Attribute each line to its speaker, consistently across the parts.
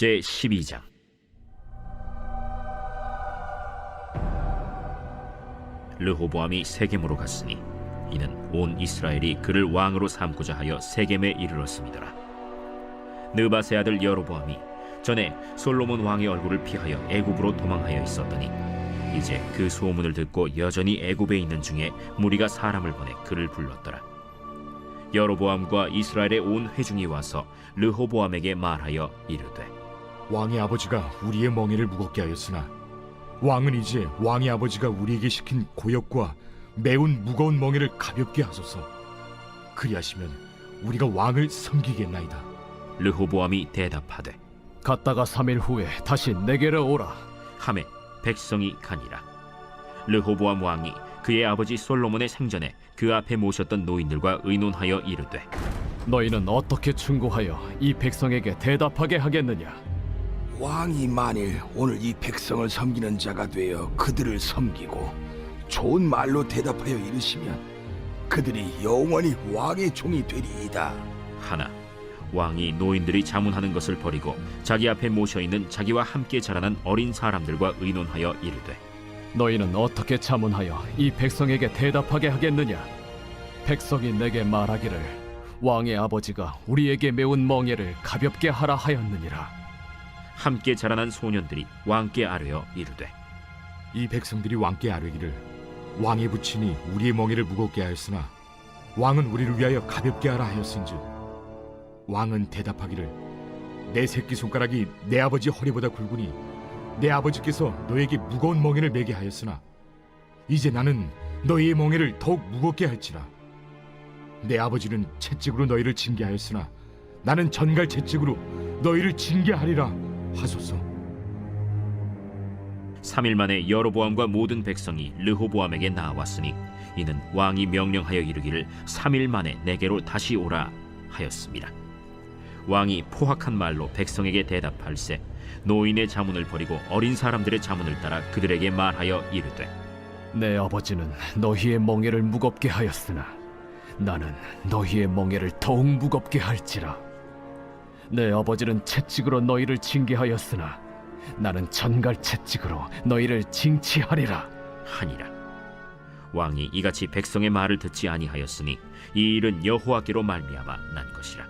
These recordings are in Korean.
Speaker 1: 제12장. 르호보암이 세겜으로 갔으니 이는 온 이스라엘이 그를 왕으로 삼고자 하여 세겜에 이르렀음이더라. 느밧의 아들 여로보암이 전에 솔로몬 왕의 얼굴을 피하여 애굽으로 도망하여 있었더니 이제 그 소문을 듣고 여전히 애굽에 있는 중에 무리가 사람을 보내 그를 불렀더라. 여로보암과 이스라엘의 온 회중이 와서 르호보암에게 말하여 이르되,
Speaker 2: 왕의 아버지가 우리의 멍에를 무겁게 하였으나 왕은 이제 왕의 아버지가 우리에게 시킨 고역과 매운 무거운 멍에를 가볍게 하소서. 그리하시면 우리가 왕을 섬기겠나이다.
Speaker 1: 르호보암이 대답하되,
Speaker 3: 갔다가 3일 후에 다시 내게로 오라.
Speaker 1: 하매 백성이 가니라. 르호보암 왕이 그의 아버지 솔로몬의 생전에 그 앞에 모셨던 노인들과 의논하여 이르되,
Speaker 3: 너희는 어떻게 충고하여 이 백성에게 대답하게 하겠느냐?
Speaker 4: 왕이 만일 오늘 이 백성을 섬기는 자가 되어 그들을 섬기고 좋은 말로 대답하여 이르시면 그들이 영원히 왕의 종이 되리이다.
Speaker 1: 하나 왕이 노인들이 자문하는 것을 버리고 자기 앞에 모셔있는 자기와 함께 자라난 어린 사람들과 의논하여 이르되,
Speaker 3: 너희는 어떻게 자문하여 이 백성에게 대답하게 하겠느냐? 백성이 내게 말하기를 왕의 아버지가 우리에게 매운 멍에를 가볍게 하라 하였느니라.
Speaker 1: 함께 자라난 소년들이 왕께 아뢰어 이르되,
Speaker 2: 이 백성들이 왕께 아뢰기를 왕의 부친이 우리의 멍에를 무겁게 하였으나 왕은 우리를 위하여 가볍게 하라 하였은즉 왕은 대답하기를 내 새끼손가락이 내 아버지 허리보다 굵으니 내 아버지께서 너에게 무거운 멍에를 매게 하였으나 이제 나는 너희의 멍에를 더욱 무겁게 할지라. 내 아버지는 채찍으로 너희를 징계하였으나 나는 전갈 채찍으로 너희를 징계하리라 하소서.
Speaker 1: 3일 만에 여로보암과 모든 백성이 르호보암에게 나왔으니 이는 왕이 명령하여 이르기를 3일 만에 내게로 다시 오라 하였습니다. 왕이 포악한 말로 백성에게 대답할세 노인의 자문을 버리고 어린 사람들의 자문을 따라 그들에게 말하여 이르되,
Speaker 3: 내 아버지는 너희의 멍에를 무겁게 하였으나 나는 너희의 멍에를 더욱 무겁게 할지라. 내 아버지는 채찍으로 너희를 징계하였으나 나는 전갈 채찍으로 너희를 징치하리라
Speaker 1: 하니라. 왕이 이같이 백성의 말을 듣지 아니하였으니 이 일은 여호와께로 말미암아 난 것이라.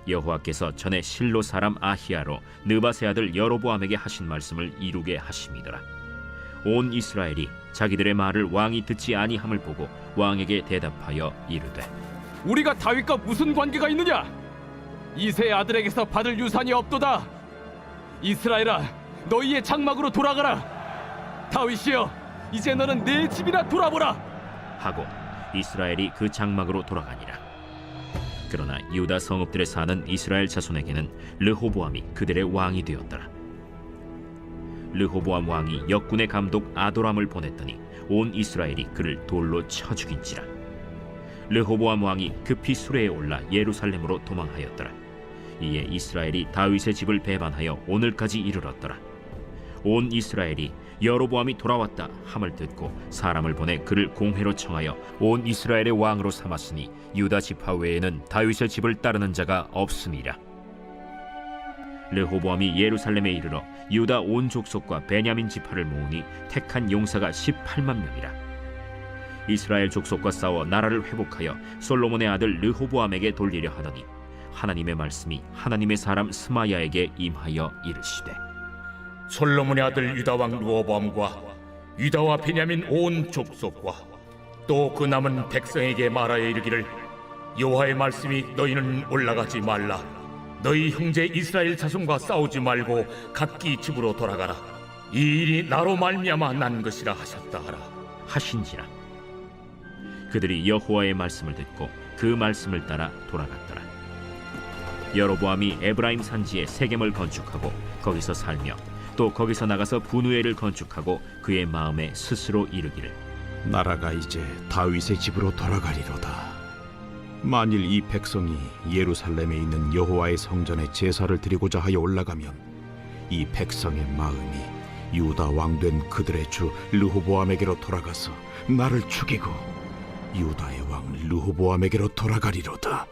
Speaker 1: 여호와께서 전에 실로 사람 아히야로 느밧의 아들 여로보암에게 하신 말씀을 이루게 하심이더라. 온 이스라엘이 자기들의 말을 왕이 듣지 아니함을 보고 왕에게 대답하여 이르되,
Speaker 3: 우리가 다윗과 무슨 관계가 있느냐? 이새의 아들에게서 받을 유산이 없도다. 이스라엘아, 너희의 장막으로 돌아가라. 다윗이여, 이제 너는 내 집이나 돌아보라
Speaker 1: 하고 이스라엘이 그 장막으로 돌아가니라. 그러나 유다 성읍들에 사는 이스라엘 자손에게는 르호보암이 그들의 왕이 되었더라. 르호보암 왕이 역군의 감독 아도람을 보냈더니 온 이스라엘이 그를 돌로 쳐 죽인지라. 르호보암 왕이 급히 수레에 올라 예루살렘으로 도망하였더라. 이에 이스라엘이 다윗의 집을 배반하여 오늘까지 이르렀더라. 온 이스라엘이 여로보암이 돌아왔다 함을 듣고 사람을 보내 그를 공회로 청하여 온 이스라엘의 왕으로 삼았으니 유다 지파 외에는 다윗의 집을 따르는 자가 없음이라. 르호보암이 예루살렘에 이르러 유다 온 족속과 베냐민 지파를 모으니 택한 용사가 18만 명이라. 이스라엘 족속과 싸워 나라를 회복하여 솔로몬의 아들 르호보암에게 돌리려 하더니 하나님의 말씀이 하나님의 사람 스마야에게 임하여 이르시되,
Speaker 5: 솔로몬의 아들 유다 왕 르호보암과 유다와 베냐민 온 족속과 또 그 남은 백성에게 말하여 이르기를 여호와의 말씀이 너희는 올라가지 말라. 너희 형제 이스라엘 자손과 싸우지 말고 각기 집으로 돌아가라. 이 일이 나로 말미암아 난 것이라 하셨다 하라
Speaker 1: 하신지라. 그들이 여호와의 말씀을 듣고 그 말씀을 따라 돌아갔더라. 여로보암이 에브라임 산지에 세겜을 건축하고 거기서 살며 또 거기서 나가서 분우엘을 건축하고 그의 마음에 스스로 이르기를,
Speaker 6: 나라가 이제 다윗의 집으로 돌아가리로다. 만일 이 백성이 예루살렘에 있는 여호와의 성전에 제사를 드리고자 하여 올라가면 이 백성의 마음이 유다 왕된 그들의 주 르호보암에게로 돌아가서 나를 죽이고 유다의 왕 르호보암에게로 돌아가리로다.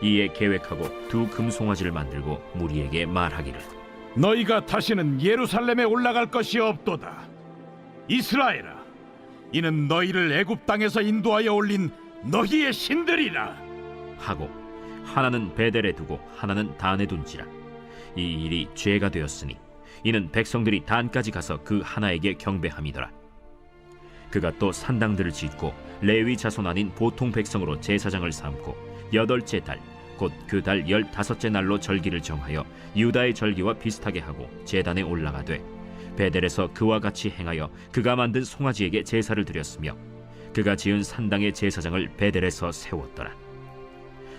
Speaker 1: 이에 계획하고 두 금송아지를 만들고 무리에게 말하기를
Speaker 6: 너희가 다시는 예루살렘에 올라갈 것이 없도다. 이스라엘아, 이는 너희를 애굽 땅에서 인도하여 올린 너희의 신들이라.
Speaker 1: 하고 하나는 베델에 두고 하나는 단에 둔지라. 이 일이 죄가 되었으니 이는 백성들이 단까지 가서 그 하나에게 경배함이더라. 그가 또 산당들을 짓고 레위 자손 아닌 보통 백성으로 제사장을 삼고 8째 달 곧 그 달 15째 날로 절기를 정하여 유다의 절기와 비슷하게 하고 제단에 올라가되 베델에서 그와 같이 행하여 그가 만든 송아지에게 제사를 드렸으며 그가 지은 산당의 제사장을 베델에서 세웠더라.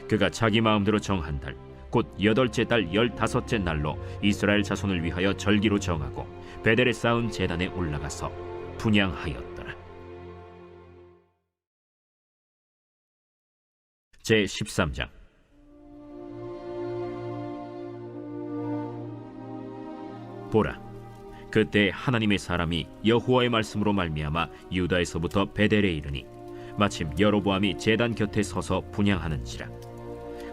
Speaker 1: 그가 자기 마음대로 정한 달 곧 8째 달 15째 날로 이스라엘 자손을 위하여 절기로 정하고 베델에 쌓은 제단에 올라가서 분향하였더라. 제 13장. 보라, 그때 하나님의 사람이 여호와의 말씀으로 말미암아 유다에서부터 베델에 이르니 마침 여로보암이 제단 곁에 서서 분향하는지라.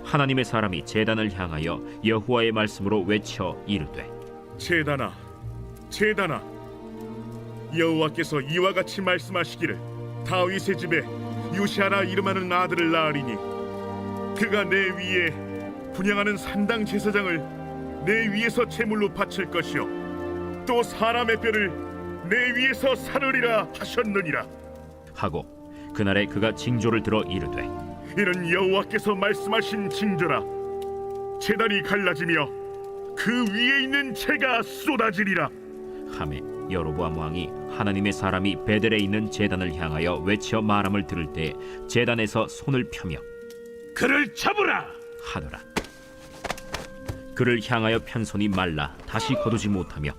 Speaker 1: 하나님의 사람이 제단을 향하여 여호와의 말씀으로 외쳐 이르되
Speaker 7: 제단아, 제단아, 여호와께서 이와 같이 말씀하시기를 다윗의 집에 요시아라 이름하는 아들을 낳으리니 그가 내 위에 분향하는 산당 제사장을 내 위에서 제물로 바칠 것이요 또 사람의 뼈를 내 위에서 사르리라 하셨느니라.
Speaker 1: 하고 그날에 그가 징조를 들어 이르되
Speaker 7: 이는 여호와께서 말씀하신 징조라. 제단이 갈라지며 그 위에 있는 재가 쏟아지리라.
Speaker 1: 하매 여로보암 왕이 하나님의 사람이 베델에 있는 제단을 향하여 외쳐 말함을 들을 때 제단에서 손을 펴며
Speaker 6: 그를 잡으라
Speaker 1: 하더라. 그를 향하여 편 손이 말라 다시 거두지 못하며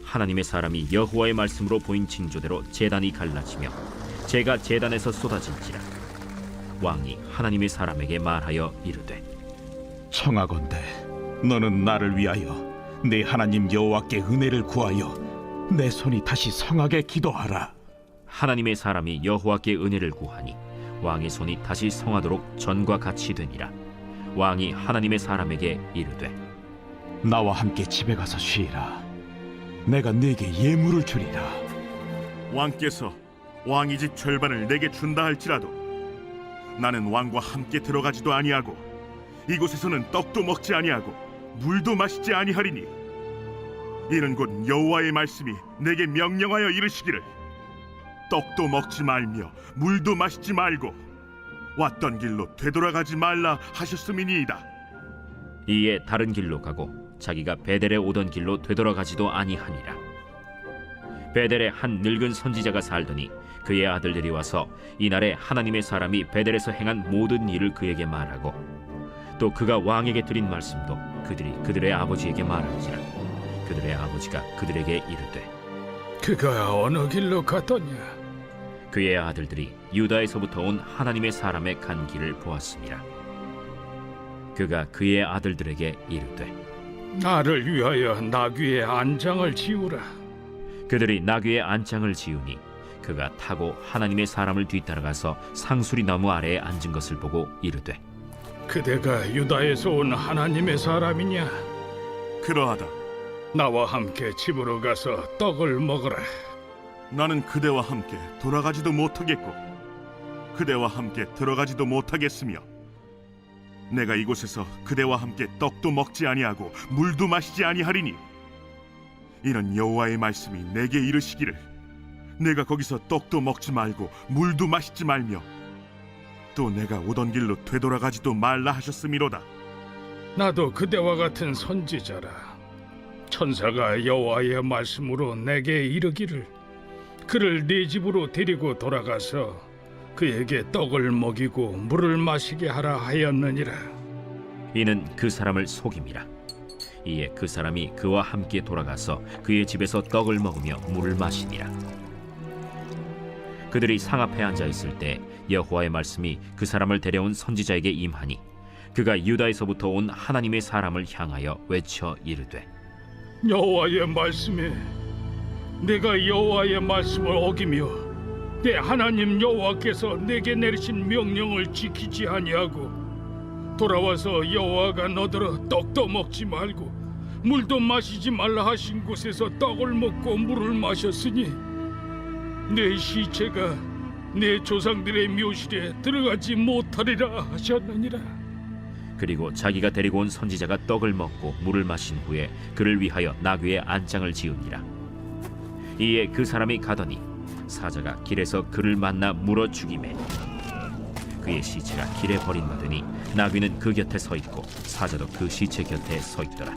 Speaker 1: 하나님의 사람이 여호와의 말씀으로 보인 징조대로 제단이 갈라지며 재가 제단에서 쏟아질지라. 왕이 하나님의 사람에게 말하여 이르되
Speaker 6: 청하건대 너는 나를 위하여 내 하나님 여호와께 은혜를 구하여 내 손이 다시 성하게 기도하라.
Speaker 1: 하나님의 사람이 여호와께 은혜를 구하니 왕의 손이 다시 성하도록 전과 같이 되니라. 왕이 하나님의 사람에게 이르되
Speaker 6: 나와 함께 집에 가서 쉬라. 내가 네게 예물을 주리라.
Speaker 7: 왕께서 왕의 집 절반을 내게 준다 할지라도 나는 왕과 함께 들어가지도 아니하고 이곳에서는 떡도 먹지 아니하고 물도 마시지 아니하리니 이는 곧 여호와의 말씀이 내게 명령하여 이르시기를 떡도 먹지 말며 물도 마시지 말고 왔던 길로 되돌아가지 말라 하셨음이니이다.
Speaker 1: 이에 다른 길로 가고 자기가 베델에 오던 길로 되돌아가지도 아니하니라. 베델에 한 늙은 선지자가 살더니 그의 아들들이 와서 이날에 하나님의 사람이 베델에서 행한 모든 일을 그에게 말하고 또 그가 왕에게 드린 말씀도 그들이 그들의 아버지에게 말한지라. 그들의 아버지가 그들에게 이르되
Speaker 8: 그가 어느 길로 갔더냐?
Speaker 1: 그의 아들들이 유다에서부터 온 하나님의 사람의 간 길을 보았습니다. 그가 그의 아들들에게 이르되
Speaker 8: 나를 위하여 나귀의 안장을 지우라.
Speaker 1: 그들이 나귀의 안장을 지우니 그가 타고 하나님의 사람을 뒤따라가서 상수리 나무 아래에 앉은 것을 보고 이르되
Speaker 8: 그대가 유다에서 온 하나님의 사람이냐?
Speaker 7: 그러하다.
Speaker 8: 나와 함께 집으로 가서 떡을 먹으라.
Speaker 7: 나는 그대와 함께 돌아가지도 못하겠고 그대와 함께 들어가지도 못하겠으며 내가 이곳에서 그대와 함께 떡도 먹지 아니하고 물도 마시지 아니하리니 이는 여호와의 말씀이 내게 이르시기를 내가 거기서 떡도 먹지 말고 물도 마시지 말며 또 내가 오던 길로 되돌아가지도 말라 하셨음이로다.
Speaker 8: 나도 그대와 같은 선지자라. 천사가 여호와의 말씀으로 내게 이르기를 그를 네 집으로 데리고 돌아가서 그에게 떡을 먹이고 물을 마시게 하라 하였느니라.
Speaker 1: 이는 그 사람을 속임이라. 이에 그 사람이 그와 함께 돌아가서 그의 집에서 떡을 먹으며 물을 마시니라. 그들이 상 앞에 앉아 있을 때 여호와의 말씀이 그 사람을 데려온 선지자에게 임하니 그가 유다에서부터 온 하나님의 사람을 향하여 외쳐 이르되
Speaker 8: 여호와의 말씀에 내가 여호와의 말씀을 어기며 내 하나님 여호와께서 내게 내리신 명령을 지키지 아니하고 돌아와서 여호와가 너더러 떡도 먹지 말고 물도 마시지 말라 하신 곳에서 떡을 먹고 물을 마셨으니 내 시체가 내 조상들의 묘실에 들어가지 못하리라 하셨느니라.
Speaker 1: 그리고 자기가 데리고 온 선지자가 떡을 먹고 물을 마신 후에 그를 위하여 나귀의 안장을 지으니라. 이에 그 사람이 가더니 사자가 길에서 그를 만나 물어 죽이매 그의 시체가 길에 버림받으니 나귀는 그 곁에 서 있고 사자도 그 시체 곁에 서 있더라.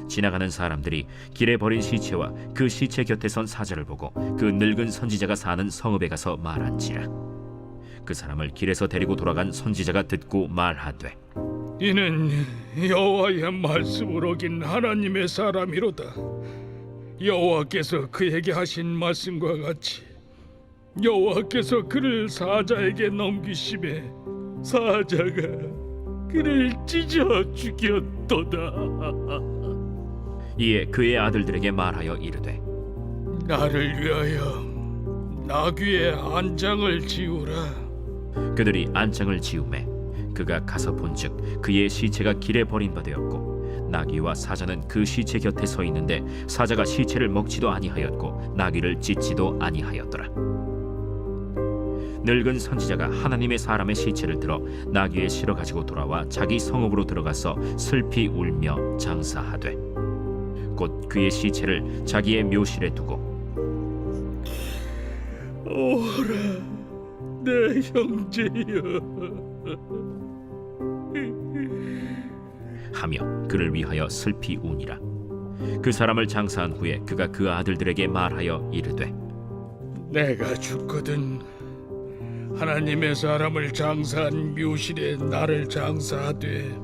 Speaker 1: 지나가는 사람들이 길에 버린 시체와 그 시체 곁에 선 사자를 보고 그 늙은 선지자가 사는 성읍에 가서 말한지라. 그 사람을 길에서 데리고 돌아간 선지자가 듣고 말하되
Speaker 8: 이는 여호와의 말씀을 어긴 하나님의 사람이로다. 여호와께서 그에게 하신 말씀과 같이 여호와께서 그를 사자에게 넘기심에 사자가 그를 찢어 죽였도다.
Speaker 1: 이에 그의 아들들에게 말하여 이르되
Speaker 8: 나를 위하여 나귀의 안장을 지우라.
Speaker 1: 그들이 안장을 지우매 그가 가서 본즉 그의 시체가 길에 버림받았고 나귀와 사자는 그 시체 곁에 서 있는데 사자가 시체를 먹지도 아니하였고 나귀를 찢지도 아니하였더라. 늙은 선지자가 하나님의 사람의 시체를 들어 나귀에 실어 가지고 돌아와 자기 성읍으로 들어가서 슬피 울며 장사하되 곧 그의 시체를 자기의 묘실에 두고
Speaker 8: 오라 내 형제여
Speaker 1: 하며 그를 위하여 슬피 우니라. 그 사람을 장사한 후에 그가 그 아들들에게 말하여 이르되
Speaker 8: 내가 죽거든 하나님의 사람을 장사한 묘실에 나를 장사하되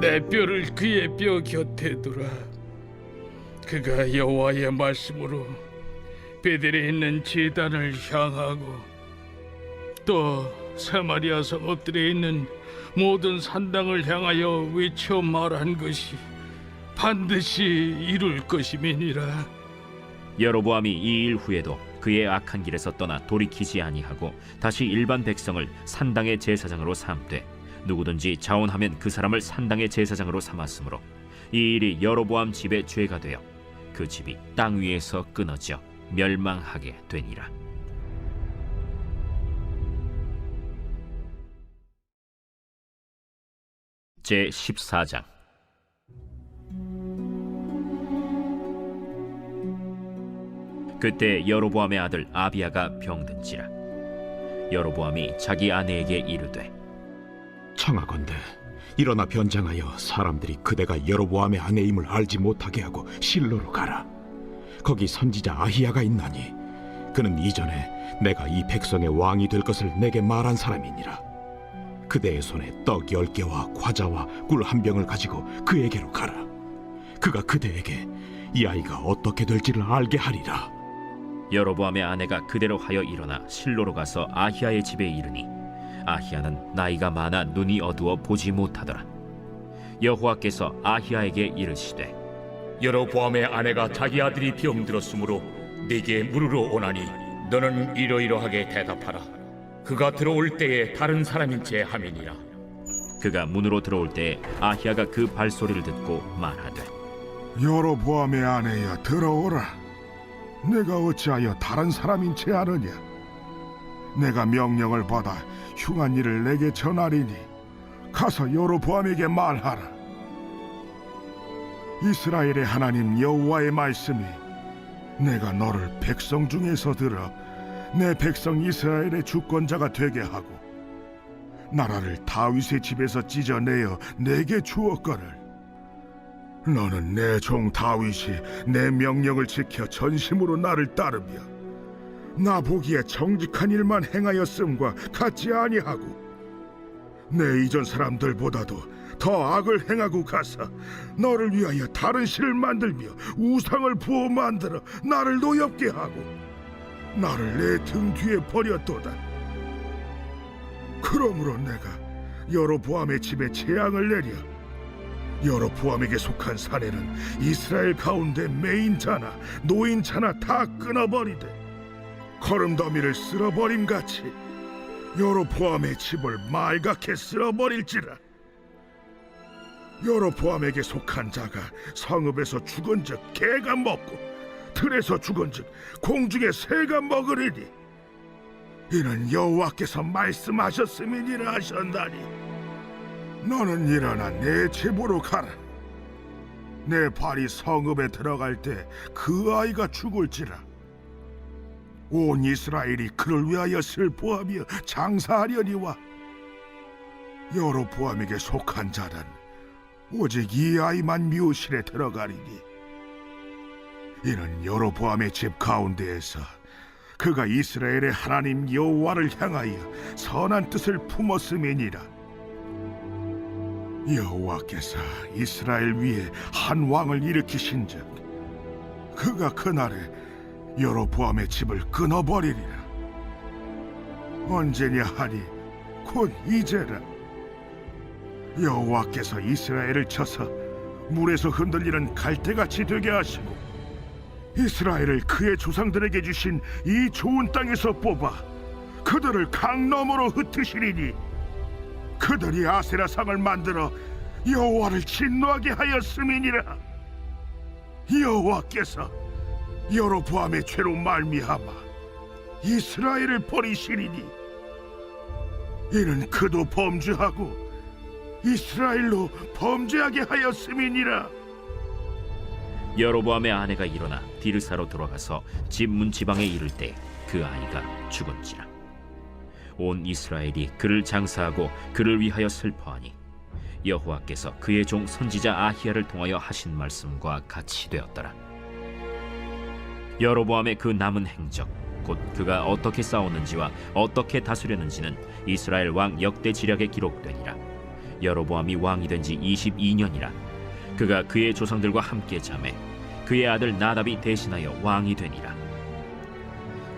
Speaker 8: 내 뼈를 그의 뼈 곁에 두라. 그가 여호와의 말씀으로 베델에 있는 제단을 향하고 또 사마리아 성읍들에 있는 모든 산당을 향하여 외쳐 말한 것이 반드시 이룰 것임이니라.
Speaker 1: 여로보암이 이 일 후에도 그의 악한 길에서 떠나 돌이키지 아니하고 다시 일반 백성을 산당의 제사장으로 삼되 누구든지 자원하면 그 사람을 산당의 제사장으로 삼았으므로 이 일이 여로보암 집의 죄가 되어 그 집이 땅 위에서 끊어져 멸망하게 되니라. 제 14장. 그때 여로보암의 아들 아비야가 병든지라. 여로보암이 자기 아내에게 이르되
Speaker 6: 청하건대 일어나 변장하여 사람들이 그대가 여로보암의 아내임을 알지 못하게 하고 실로로 가라. 거기 선지자 아히야가 있나니 그는 이전에 내가 이 백성의 왕이 될 것을 내게 말한 사람이니라. 그대의 손에 떡 10개와 과자와 꿀 1병을 가지고 그에게로 가라. 그가 그대에게 이 아이가 어떻게 될지를 알게 하리라.
Speaker 1: 여로보암의 아내가 그대로 하여 일어나 실로로 가서 아히야의 집에 이르니 아히야는 나이가 많아 눈이 어두워 보지 못하더라. 여호와께서 아히야에게 이르시되
Speaker 5: 여로보암의 아내가 자기 아들이 병들었으므로 네게 물으러 오나니 너는 이러이러하게 대답하라. 그가 들어올 때에 다른 사람인 채 함이니라.
Speaker 1: 그가 문으로 들어올 때에 아히야가 그 발소리를 듣고 말하되
Speaker 4: 여로보암의 아내여 들어오라. 내가 어찌하여 다른 사람인 채 하느냐. 내가 명령을 받아 흉한 일을 내게 전하리니 가서 여로보암에게 말하라. 이스라엘의 하나님 여호와의 말씀이 내가 너를 백성 중에서 들어 내 백성 이스라엘의 주권자가 되게 하고 나라를 다윗의 집에서 찢어내어 내게 주었거늘 너는 내 종 다윗이 내 명령을 지켜 전심으로 나를 따르며 나 보기에 정직한 일만 행하였음과 같지 아니하고 내 이전 사람들보다도 더 악을 행하고 가서 너를 위하여 다른 신을 만들며 우상을 부어 만들어 나를 노엽게 하고 나를 내 등 뒤에 버렸도다. 그러므로 내가 여로보암의 집에 재앙을 내려 여로보암에게 속한 사내는 이스라엘 가운데 매인자나 노인자나 다 끊어버리되 거름더미를 쓸어버림같이
Speaker 7: 여로보암의 집을 말갛게 쓸어버릴지라. 여로보암에게 속한 자가 성읍에서 죽은즉 개가 먹고 들에서 죽은즉 공중의 새가 먹으리니 이는 여호와께서 말씀하셨음이니라 하셨나니 너는 일어나 내 집으로 가라. 내 발이 성읍에 들어갈 때 그 아이가 죽을지라. 온 이스라엘이 그를 위하여 슬퍼하며 장사하려니와 여로보암에게 속한 자는 오직 이 아이만 묘실에 들어가리니 이는 여로보암의 집 가운데에서 그가 이스라엘의 하나님 여호와를 향하여 선한 뜻을 품었음이니라. 여호와께서 이스라엘 위에 한 왕을 일으키신즉 그가 그날에 여로보암의 집을 끊어버리리라. 언제냐 하니 곧 이제라. 여호와께서 이스라엘을 쳐서 물에서 흔들리는 갈대같이 되게 하시고 이스라엘을 그의 조상들에게 주신 이 좋은 땅에서 뽑아 그들을 강 너머로 흩으시리니 그들이 아세라상을 만들어 여호와를 진노하게 하였음이니라. 여호와께서 여로보암의 죄로 말미암아 이스라엘을 버리시리니 이는 그도 범죄하고 이스라엘로 범죄하게 하였음이니라.
Speaker 1: 여로보암의 아내가 일어나 디르사로 들어가서 집 문 지방에 이를 때 그 아이가 죽은지라. 온 이스라엘이 그를 장사하고 그를 위하여 슬퍼하니 여호와께서 그의 종 선지자 아히야를 통하여 하신 말씀과 같이 되었더라. 여로보암의 그 남은 행적 곧 그가 어떻게 싸웠는지와 어떻게 다스렸는지는 이스라엘 왕 역대 지략에 기록되니라. 여로보암이 왕이 된 지 22년이라. 그가 그의 조상들과 함께 잠에 그의 아들 나답이 대신하여 왕이 되니라.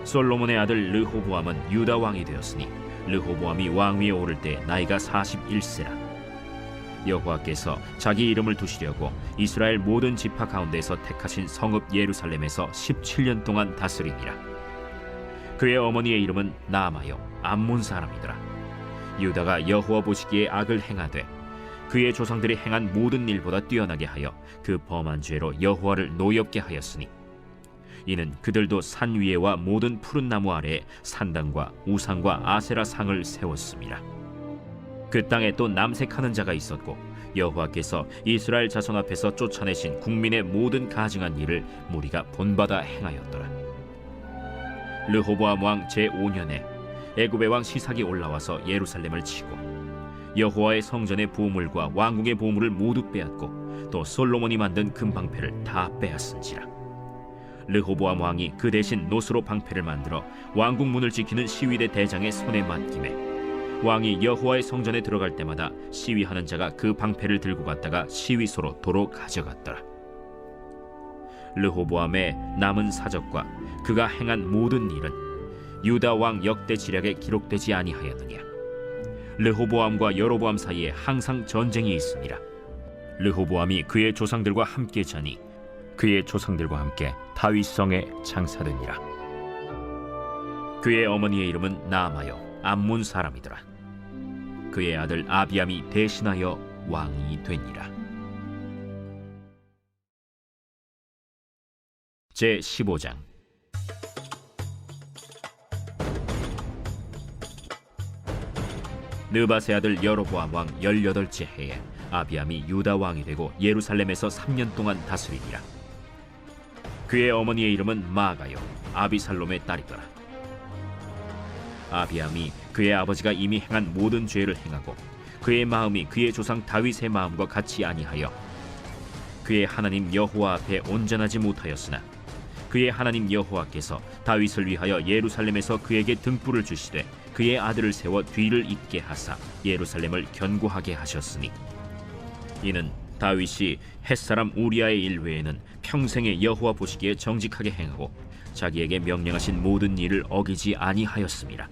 Speaker 1: 솔로몬의 아들 르호보암은 유다 왕이 되었으니 르호보암이 왕위에 오를 때 나이가 41세라. 여호와께서 자기 이름을 두시려고 이스라엘 모든 지파 가운데서 택하신 성읍 예루살렘에서 17년 동안 다스리니라. 그의 어머니의 이름은 나아마요 암몬 사람이더라. 유다가 여호와 보시기에 악을 행하되 그의 조상들이 행한 모든 일보다 뛰어나게 하여 그 범한 죄로 여호와를 노엽게 하였으니 이는 그들도 산 위에와 모든 푸른 나무 아래에 산당과 우상과 아세라 상을 세웠습니다. 그 땅에 또 남색하는 자가 있었고 여호와께서 이스라엘 자손 앞에서 쫓아내신 국민의 모든 가증한 일을 무리가 본받아 행하였더라. 르호보암 왕 제5년에 애굽의 왕 시삭이 올라와서 예루살렘을 치고 여호와의 성전의 보물과 왕궁의 보물을 모두 빼앗고 또 솔로몬이 만든 금방패를 다 빼앗은지라. 르호보암 왕이 그 대신 노스로 방패를 만들어 왕궁 문을 지키는 시위대 대장의 손에 맡김에 왕이 여호와의 성전에 들어갈 때마다 시위하는 자가 그 방패를 들고 갔다가 시위소로 도로 가져갔더라. 르호보암의 남은 사적과 그가 행한 모든 일은 유다 왕 역대 지략에 기록되지 아니하였느냐. 르호보암과 여로보암 사이에 항상 전쟁이 있습니다. 르호보암이 그의 조상들과 함께 자니 그의 조상들과 함께 다윗성에 장사되니라. 그의 어머니의 이름은 나아마요 암몬 사람이더라. 그의 아들 아비암이 대신하여 왕이 되니라. 제15장. 느밧의 아들 여로보암 왕 18째 해에 아비암이 유다 왕이 되고 예루살렘에서 3년 동안 다스리니라. 그의 어머니의 이름은 마가요 아비살롬의 딸이더라. 아비암이 그의 아버지가 이미 행한 모든 죄를 행하고 그의 마음이 그의 조상 다윗의 마음과 같이 아니하여 그의 하나님 여호와 앞에 온전하지 못하였으나 그의 하나님 여호와께서 다윗을 위하여 예루살렘에서 그에게 등불을 주시되 그의 아들을 세워 뒤를 잇게 하사 예루살렘을 견고하게 하셨으니 이는 다윗이 햇사람 우리아의 일 외에는 평생에 여호와 보시기에 정직하게 행하고 자기에게 명령하신 모든 일을 어기지 아니하였습니다.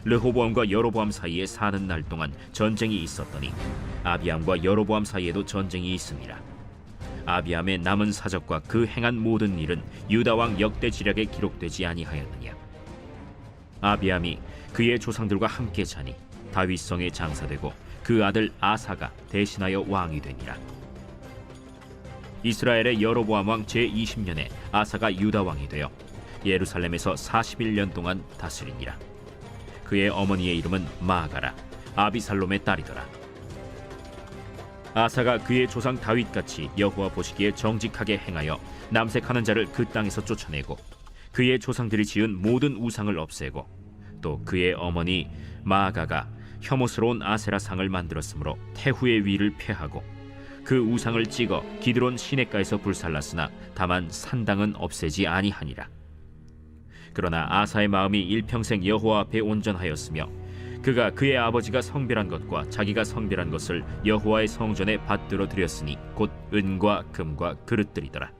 Speaker 1: 르호보암과 여로보암 사이에 사는 날 동안 전쟁이 있었더니 아비암과 여로보암 사이에도 전쟁이 있습니다. 아비암의 남은 사적과 그 행한 모든 일은 유다 왕 역대 지략에 기록되지 아니하였느냐. 아비암이 그의 조상들과 함께 자니 다윗성에 장사되고 그 아들 아사가 대신하여 왕이 되니라. 이스라엘의 여로보암 왕 제20년에 아사가 유다 왕이 되어 예루살렘에서 41년 동안 다스리니라. 그의 어머니의 이름은 마아가라, 아비살롬의 딸이더라. 아사가 그의 조상 다윗같이 여호와 보시기에 정직하게 행하여 남색하는 자를 그 땅에서 쫓아내고 그의 조상들이 지은 모든 우상을 없애고 또 그의 어머니 마아가가 혐오스러운 아세라 상을 만들었으므로 태후의 위를 폐하고 그 우상을 찍어 기드론 시냇가에서 불살랐으나 다만 산당은 없애지 아니하니라. 그러나 아사의 마음이 일평생 여호와 앞에 온전하였으며 그가 그의 아버지가 성별한 것과 자기가 성별한 것을 여호와의 성전에 받들어 드렸으니 곧 은과 금과 그릇들이더라.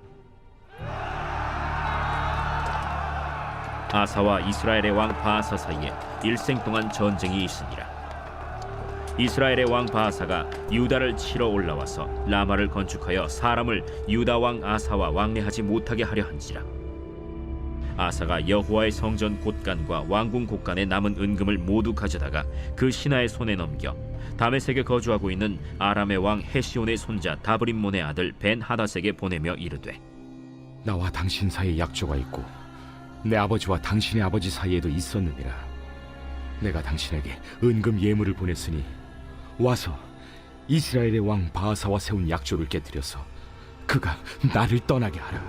Speaker 1: 아사와 이스라엘의 왕 바아사 사이에 일생 동안 전쟁이 있으니라. 이스라엘의 왕 바아사가 유다를 치러 올라와서 라마를 건축하여 사람을 유다 왕 아사와 왕래하지 못하게 하려 한지라. 아사가 여호와의 성전 곳간과 왕궁 곳간에 남은 은금을 모두 가져다가 그 신하의 손에 넘겨 다메섹에 거주하고 있는 아람의 왕 헤시온의 손자 다브림몬의 아들 벤 하닷에게 보내며 이르되
Speaker 2: 나와 당신 사이에 약조가 있고 내 아버지와 당신의 아버지 사이에도 있었느니라. 내가 당신에게 은금 예물을 보냈으니 와서 이스라엘의 왕 바아사와 세운 약조를 깨뜨려서 그가 나를 떠나게 하라.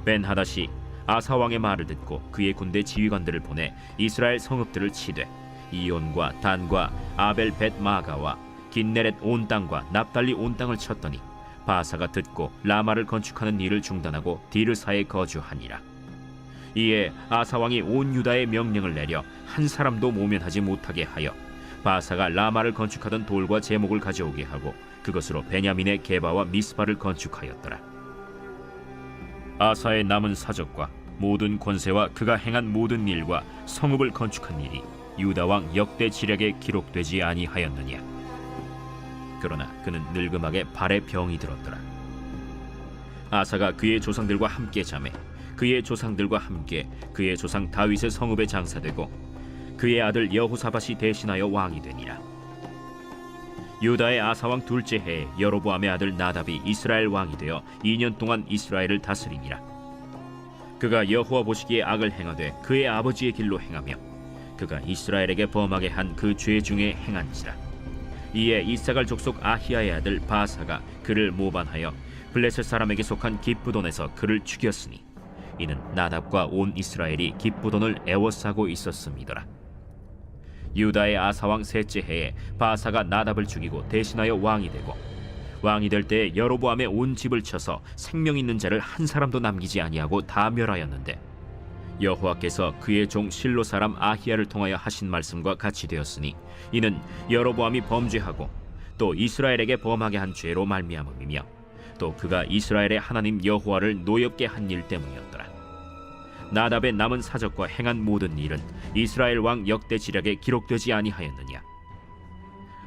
Speaker 1: 벤 하닷이 아사 왕의 말을 듣고 그의 군대 지휘관들을 보내 이스라엘 성읍들을 치되 이온과 단과 아벨 벳 마가와 긴네렛 온 땅과 납달리 온 땅을 쳤더니 바아사가 듣고 라마를 건축하는 일을 중단하고 디르사에 거주하니라. 이에 아사 왕이 온 유다에 명령을 내려 한 사람도 모면하지 못하게 하여 바아사가 라마를 건축하던 돌과 제목을 가져오게 하고 그것으로 베냐민의 게바와 미스바를 건축하였더라. 아사의 남은 사적과 모든 권세와 그가 행한 모든 일과 성읍을 건축한 일이 유다 왕 역대 지략에 기록되지 아니하였느냐. 그러나 그는 늙음하게 발에 병이 들었더라. 아사가 그의 조상들과 함께 자매 그의 조상들과 함께 그의 조상 다윗의 성읍에 장사되고 그의 아들 여호사밧이 대신하여 왕이 되니라. 유다의 아사왕 둘째 해에 여로보암의 아들 나답이 이스라엘 왕이 되어 2년 동안 이스라엘을 다스리니라. 그가 여호와 보시기에 악을 행하되 그의 아버지의 길로 행하며 그가 이스라엘에게 범하게 한 그 죄 중에 행한지라. 이에 이사갈 족속 아히야의 아들 바사가 그를 모반하여 블레셋 사람에게 속한 기브돈에서 그를 죽였으니 이는 나답과 온 이스라엘이 기브돈을 애워싸고 있었음이더라. 유다의 아사왕 셋째 해에 바사가 나답을 죽이고 대신하여 왕이 되고 왕이 될 때에 여로보암의 온 집을 쳐서 생명 있는 자를 한 사람도 남기지 아니하고 다 멸하였는데 여호와께서 그의 종 실로 사람 아히야를 통하여 하신 말씀과 같이 되었으니 이는 여로보암이 범죄하고 또 이스라엘에게 범하게 한 죄로 말미암음이며 또 그가 이스라엘의 하나님 여호와를 노엽게 한 일 때문이었더라. 나답의 남은 사적과 행한 모든 일은 이스라엘 왕 역대 지략에 기록되지 아니하였느냐.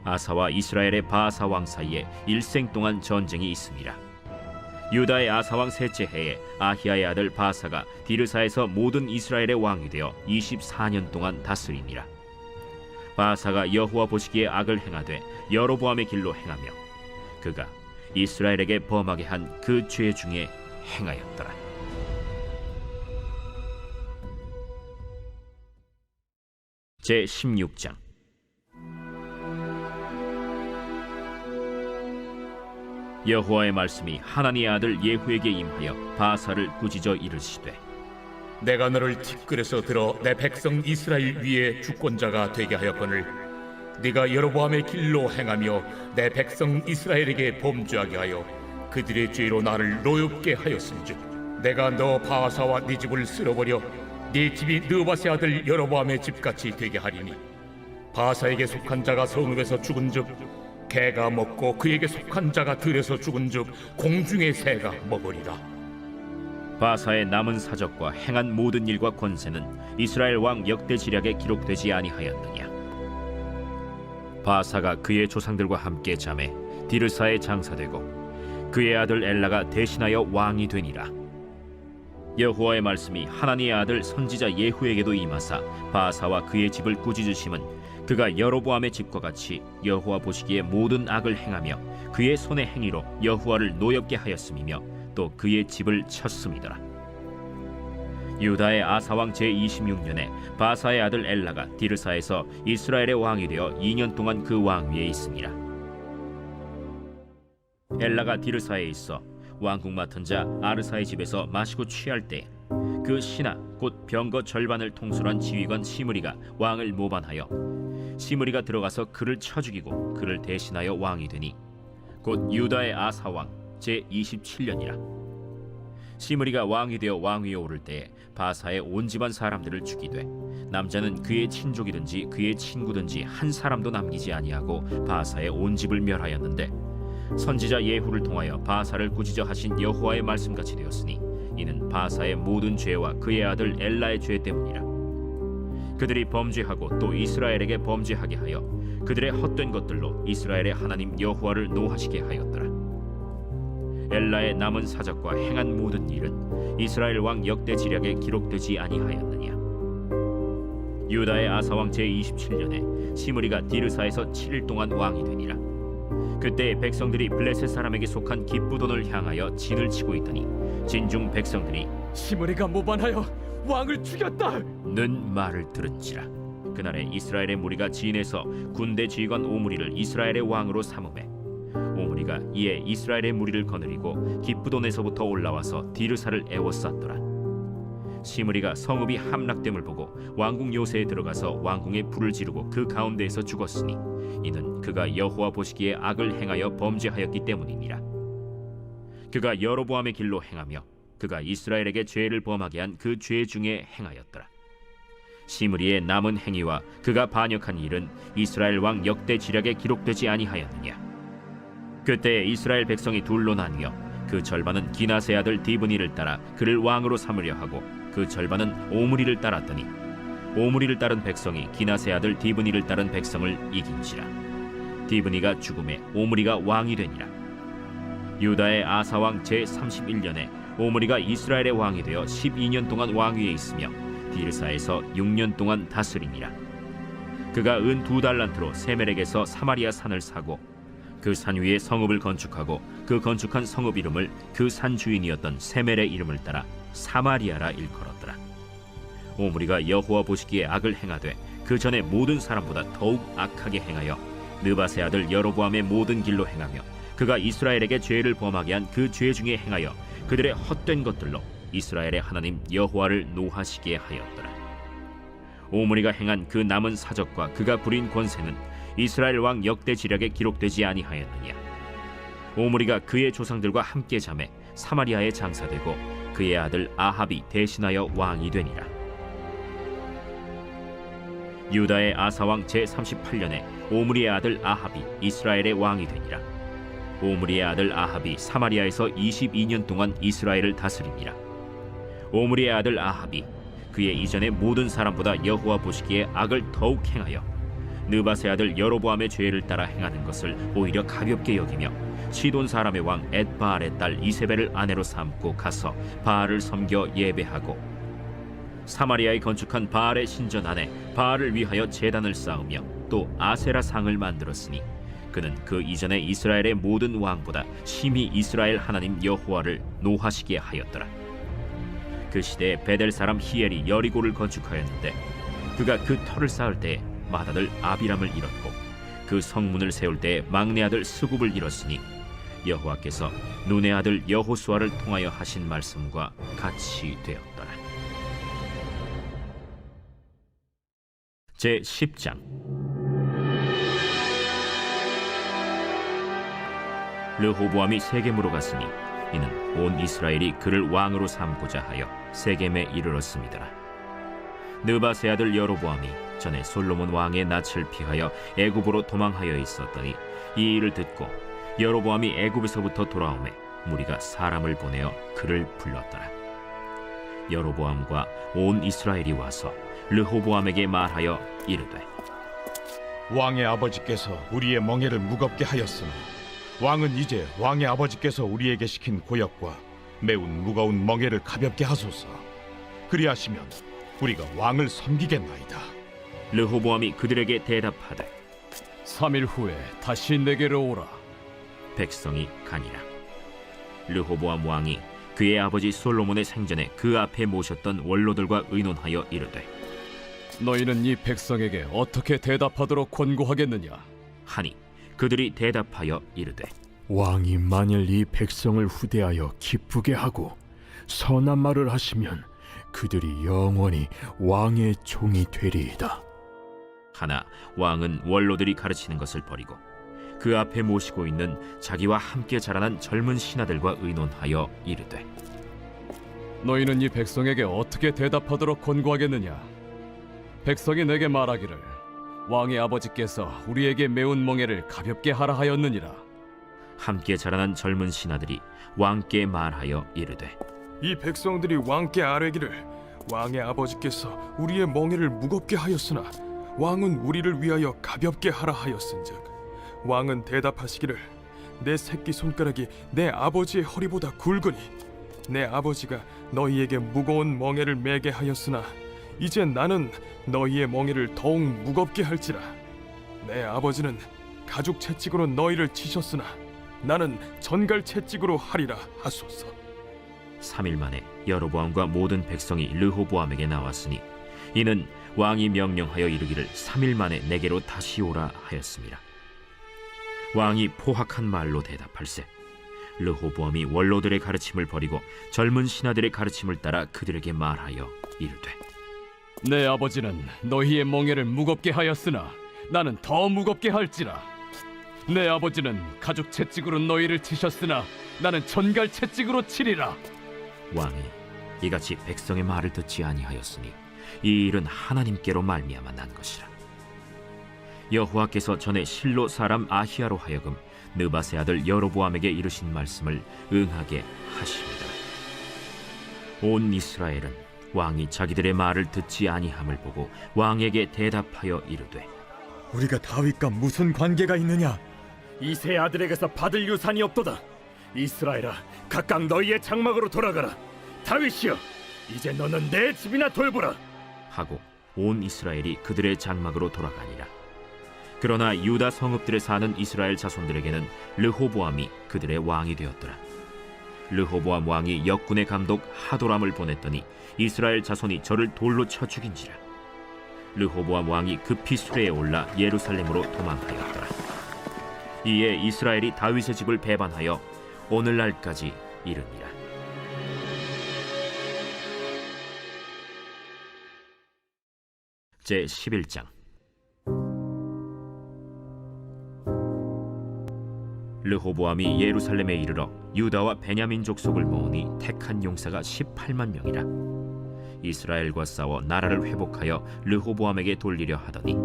Speaker 1: 아사와 이스라엘의 바아사 왕 사이에 일생 동안 전쟁이 있습니다. 유다의 아사 왕 셋째 해에 아히야의 아들 바사가 디르사에서 모든 이스라엘의 왕이 되어 24년 동안 다스리니라. 바사가 여호와 보시기에 악을 행하되 여로보암의 길로 행하며 그가 이스라엘에게 범하게 한 그 죄 중에 행하였더라. 제16장. 여호와의 말씀이 하나니의 아들 예후에게 임하여 바사를 꾸짖어 이르시되
Speaker 5: 내가 너를 티끌에서 들어 내 백성 이스라엘 위에 주권자가 되게 하였거늘 네가 여로보암의 길로 행하며 내 백성 이스라엘에게 범죄하게 하여 그들의 죄로 나를 노엽게 하였음즉 내가 너 바사와 네 집을 쓸어버려 네 집이 느바세 아들 여로보암의 집같이 되게 하리니 바사에게 속한 자가 성읍에서 죽은즉 개가 먹고 그에게 속한 자가 들에서 죽은즉 공중의 새가 먹으리라.
Speaker 1: 바사의 남은 사적과 행한 모든 일과 권세는 이스라엘 왕 역대 지략에 기록되지 아니하였느냐. 바사가 그의 조상들과 함께 자매 디르사에 장사되고 그의 아들 엘라가 대신하여 왕이 되니라. 여호와의 말씀이 하나니의 아들 선지자 예후에게도 임하사 바사와 그의 집을 꾸짖으심은 그가 여로보암의 집과 같이 여호와 보시기에 모든 악을 행하며 그의 손의 행위로 여호와를 노엽게 하였음이며 또 그의 집을 쳤음이더라. 유다의 아사왕 제26년에 바사의 아들 엘라가 디르사에서 이스라엘의 왕이 되어 2년 동안 그 왕위에 있습니다. 엘라가 디르사에 있어 왕궁 맡은 자 아르사의 집에서 마시고 취할 때 그 신하 곧 병거 절반을 통솔한 지휘관 시므리가 왕을 모반하여 시므리가 들어가서 그를 쳐 죽이고 그를 대신하여 왕이 되니 곧 유다의 아사왕 제27년이라. 시므리가 왕이 되어 왕위에 오를 때에 바사의 온 집안 사람들을 죽이되 남자는 그의 친족이든지 그의 친구든지 한 사람도 남기지 아니하고 바사의 온 집을 멸하였는데 선지자 예후를 통하여 바사를 꾸짖어 하신 여호와의 말씀같이 되었으니 이는 바사의 모든 죄와 그의 아들 엘라의 죄 때문이라. 그들이 범죄하고 또 이스라엘에게 범죄하게 하여 그들의 헛된 것들로 이스라엘의 하나님 여호와를 노하시게 하였더라. 엘라의 남은 사적과 행한 모든 일은 이스라엘 왕 역대 지략에 기록되지 아니하였느냐. 유다의 아사왕 제27년에 시므리가 디르사에서 7일 동안 왕이 되니라. 그때 백성들이 블레셋 사람에게 속한 기브돈을 향하여 진을 치고 있더니 진중 백성들이
Speaker 3: 시므리가 모반하여 왕을 죽였다는
Speaker 1: 말을 들은지라. 그날에 이스라엘의 무리가 진에서 군대 지휘관 오므리를 이스라엘의 왕으로 삼음해 오므리가 이에 이스라엘의 무리를 거느리고 기브돈에서부터 올라와서 디르사를 에워쌌더라. 시므리가 성읍이 함락됨을 보고 왕궁 요새에 들어가서 왕궁에 불을 지르고 그 가운데에서 죽었으니 이는 그가 여호와 보시기에 악을 행하여 범죄하였기 때문이니라. 그가 여로보암의 길로 행하며 그가 이스라엘에게 죄를 범하게 한 그 죄 중에 행하였더라. 시므리의 남은 행위와 그가 반역한 일은 이스라엘 왕 역대 지략에 기록되지 아니하였느냐. 그때 이스라엘 백성이 둘로 나뉘어 그 절반은 기나세 아들 디브니를 따라 그를 왕으로 삼으려 하고 그 절반은 오므리를 따랐더니 오므리를 따른 백성이 기나세 아들 디브니를 따른 백성을 이긴지라. 디브니가 죽음에 오므리가 왕이 되니라. 유다의 아사왕 제31년에 오므리가 이스라엘의 왕이 되어 12년 동안 왕위에 있으며 디르사에서 6년 동안 다스리니라. 그가 은 2달란트로 세멜에게서 사마리아 산을 사고 그 산 위에 성읍을 건축하고 그 건축한 성읍 이름을 그 산 주인이었던 세멜의 이름을 따라 사마리아라 일컬었더라. 오므리가 여호와 보시기에 악을 행하되 그 전에 모든 사람보다 더욱 악하게 행하여 느바세 아들 여로보암의 모든 길로 행하며 그가 이스라엘에게 죄를 범하게 한 그 죄 중에 행하여 그들의 헛된 것들로 이스라엘의 하나님 여호와를 노하시게 하였더라. 오므리가 행한 그 남은 사적과 그가 부린 권세는 이스라엘 왕 역대 지략에 기록되지 아니하였느냐. 오므리가 그의 조상들과 함께 잠에 사마리아에 장사되고 그의 아들 아합이 대신하여 왕이 되니라. 유다의 아사왕 제38년에 오므리의 아들 아합이 이스라엘의 왕이 되니라. 오므리의 아들 아합이 사마리아에서 22년 동안 이스라엘을 다스리니라. 오므리의 아들 아합이 그의 이전의 모든 사람보다 여호와 보시기에 악을 더욱 행하여 느바세 아들 여로보암의 죄를 따라 행하는 것을 오히려 가볍게 여기며 시돈 사람의 왕 엣바알의 딸 이세벨을 아내로 삼고 가서 바알을 섬겨 예배하고 사마리아에 건축한 바알의 신전 안에 바알을 위하여 제단을 쌓으며 또 아세라 상을 만들었으니 그는 그 이전에 이스라엘의 모든 왕보다 심히 이스라엘 하나님 여호와를 노하시게 하였더라. 그 시대에 베델 사람 히엘이 여리고를 건축하였는데 그가 그 터를 쌓을 때에 맏아들 아비람을 잃었고 그 성문을 세울 때에 막내 아들 스굽을 잃었으니 여호와께서 눈의 아들 여호수아를 통하여 하신 말씀과 같이 되었더라. 제10장. 르호보암이 세겜으로 갔으니 이는 온 이스라엘이 그를 왕으로 삼고자 하여 세겜에 이르렀음이더라. 느바세 아들 여로보암이 전에 솔로몬 왕의 낯을 피하여 애굽으로 도망하여 있었더니 이 일을 듣고 여로보암이 애굽에서부터 돌아오매 무리가 사람을 보내어 그를 불렀더라. 여로보암과 온 이스라엘이 와서 르호보암에게 말하여 이르되
Speaker 2: 왕의 아버지께서 우리의 멍에를 무겁게 하였으나 왕은 이제 왕의 아버지께서 우리에게 시킨 고역과 매운 무거운 멍에를 가볍게 하소서. 그리하시면 우리가 왕을 섬기겠나이다.
Speaker 1: 르호보암이 그들에게 대답하되
Speaker 3: 3일 후에 다시 내게로 오라.
Speaker 1: 백성이 가니라. 르호보암 왕이 그의 아버지 솔로몬의 생전에 그 앞에 모셨던 원로들과 의논하여 이르되
Speaker 3: 너희는 이 백성에게 어떻게 대답하도록 권고하겠느냐?
Speaker 1: 하니 그들이 대답하여 이르되
Speaker 9: 왕이 만일 이 백성을 후대하여 기쁘게 하고 선한 말을 하시면 그들이 영원히 왕의 종이 되리이다.
Speaker 1: 하나 왕은 원로들이 가르치는 것을 버리고 그 앞에 모시고 있는 자기와 함께 자라난 젊은 신하들과 의논하여 이르되
Speaker 3: 너희는 이 백성에게 어떻게 대답하도록 권고하겠느냐? 백성이 내게 말하기를 왕의 아버지께서 우리에게 매운 멍에를 가볍게 하라 하였느니라.
Speaker 1: 함께 자라난 젊은 신하들이 왕께 말하여 이르되
Speaker 10: 이 백성들이 왕께 아뢰기를 왕의 아버지께서 우리의 멍에를 무겁게 하였으나 왕은 우리를 위하여 가볍게 하라 하였은즉 왕은 대답하시기를 내 새끼 손가락이 내 아버지의 허리보다 굵으니 내 아버지가 너희에게 무거운 멍에를 매게 하였으나 이제 나는 너희의 멍에를 더욱 무겁게 할지라. 내 아버지는 가죽 채찍으로 너희를 치셨으나 나는 전갈 채찍으로 하리라 하소서.
Speaker 1: 3일 만에 여로보암과 모든 백성이 르호보암에게 나왔으니 이는 왕이 명령하여 이르기를 3일 만에 내게로 다시 오라 하였습니다. 왕이 포악한 말로 대답할세 르호보암이 원로들의 가르침을 버리고 젊은 신하들의 가르침을 따라 그들에게 말하여 이르되
Speaker 3: 내 아버지는 너희의 멍에를 무겁게 하였으나 나는 더 무겁게 할지라. 내 아버지는 가죽 채찍으로 너희를 치셨으나 나는 전갈 채찍으로 치리라.
Speaker 1: 왕이 이같이 백성의 말을 듣지 아니하였으니 이 일은 하나님께로 말미암아 난 것이라. 여호와께서 전에 실로 사람 아히야로 하여금 느바세 아들 여로보암에게 이르신 말씀을 응하게 하십니다. 온 이스라엘은 왕이 자기들의 말을 듣지 아니함을 보고 왕에게 대답하여 이르되
Speaker 11: 우리가 다윗과 무슨 관계가 있느냐? 이세 아들에게서 받을 유산이 없도다. 이스라엘아, 각각 너희의 장막으로 돌아가라. 다윗이여, 이제 너는 내 집이나 돌보라.
Speaker 1: 하고 온 이스라엘이 그들의 장막으로 돌아가니라. 그러나 유다 성읍들에 사는 이스라엘 자손들에게는 르호보암이 그들의 왕이 되었더라. 르호보암 왕이 역군의 감독 하도람을 보냈더니 이스라엘 자손이 저를 돌로 쳐 죽인지라. 르호보암 왕이 급히 수레에 올라 예루살렘으로 도망하였더라. 이에 이스라엘이 다윗의 집을 배반하여 오늘날까지 이르니라. 제 11장. 르호보암이 예루살렘에 이르러 유다와 베냐민 족속을 모으니 택한 용사가 18만 명이라. 이스라엘과 싸워 나라를 회복하여 르호보암에게 돌리려 하더니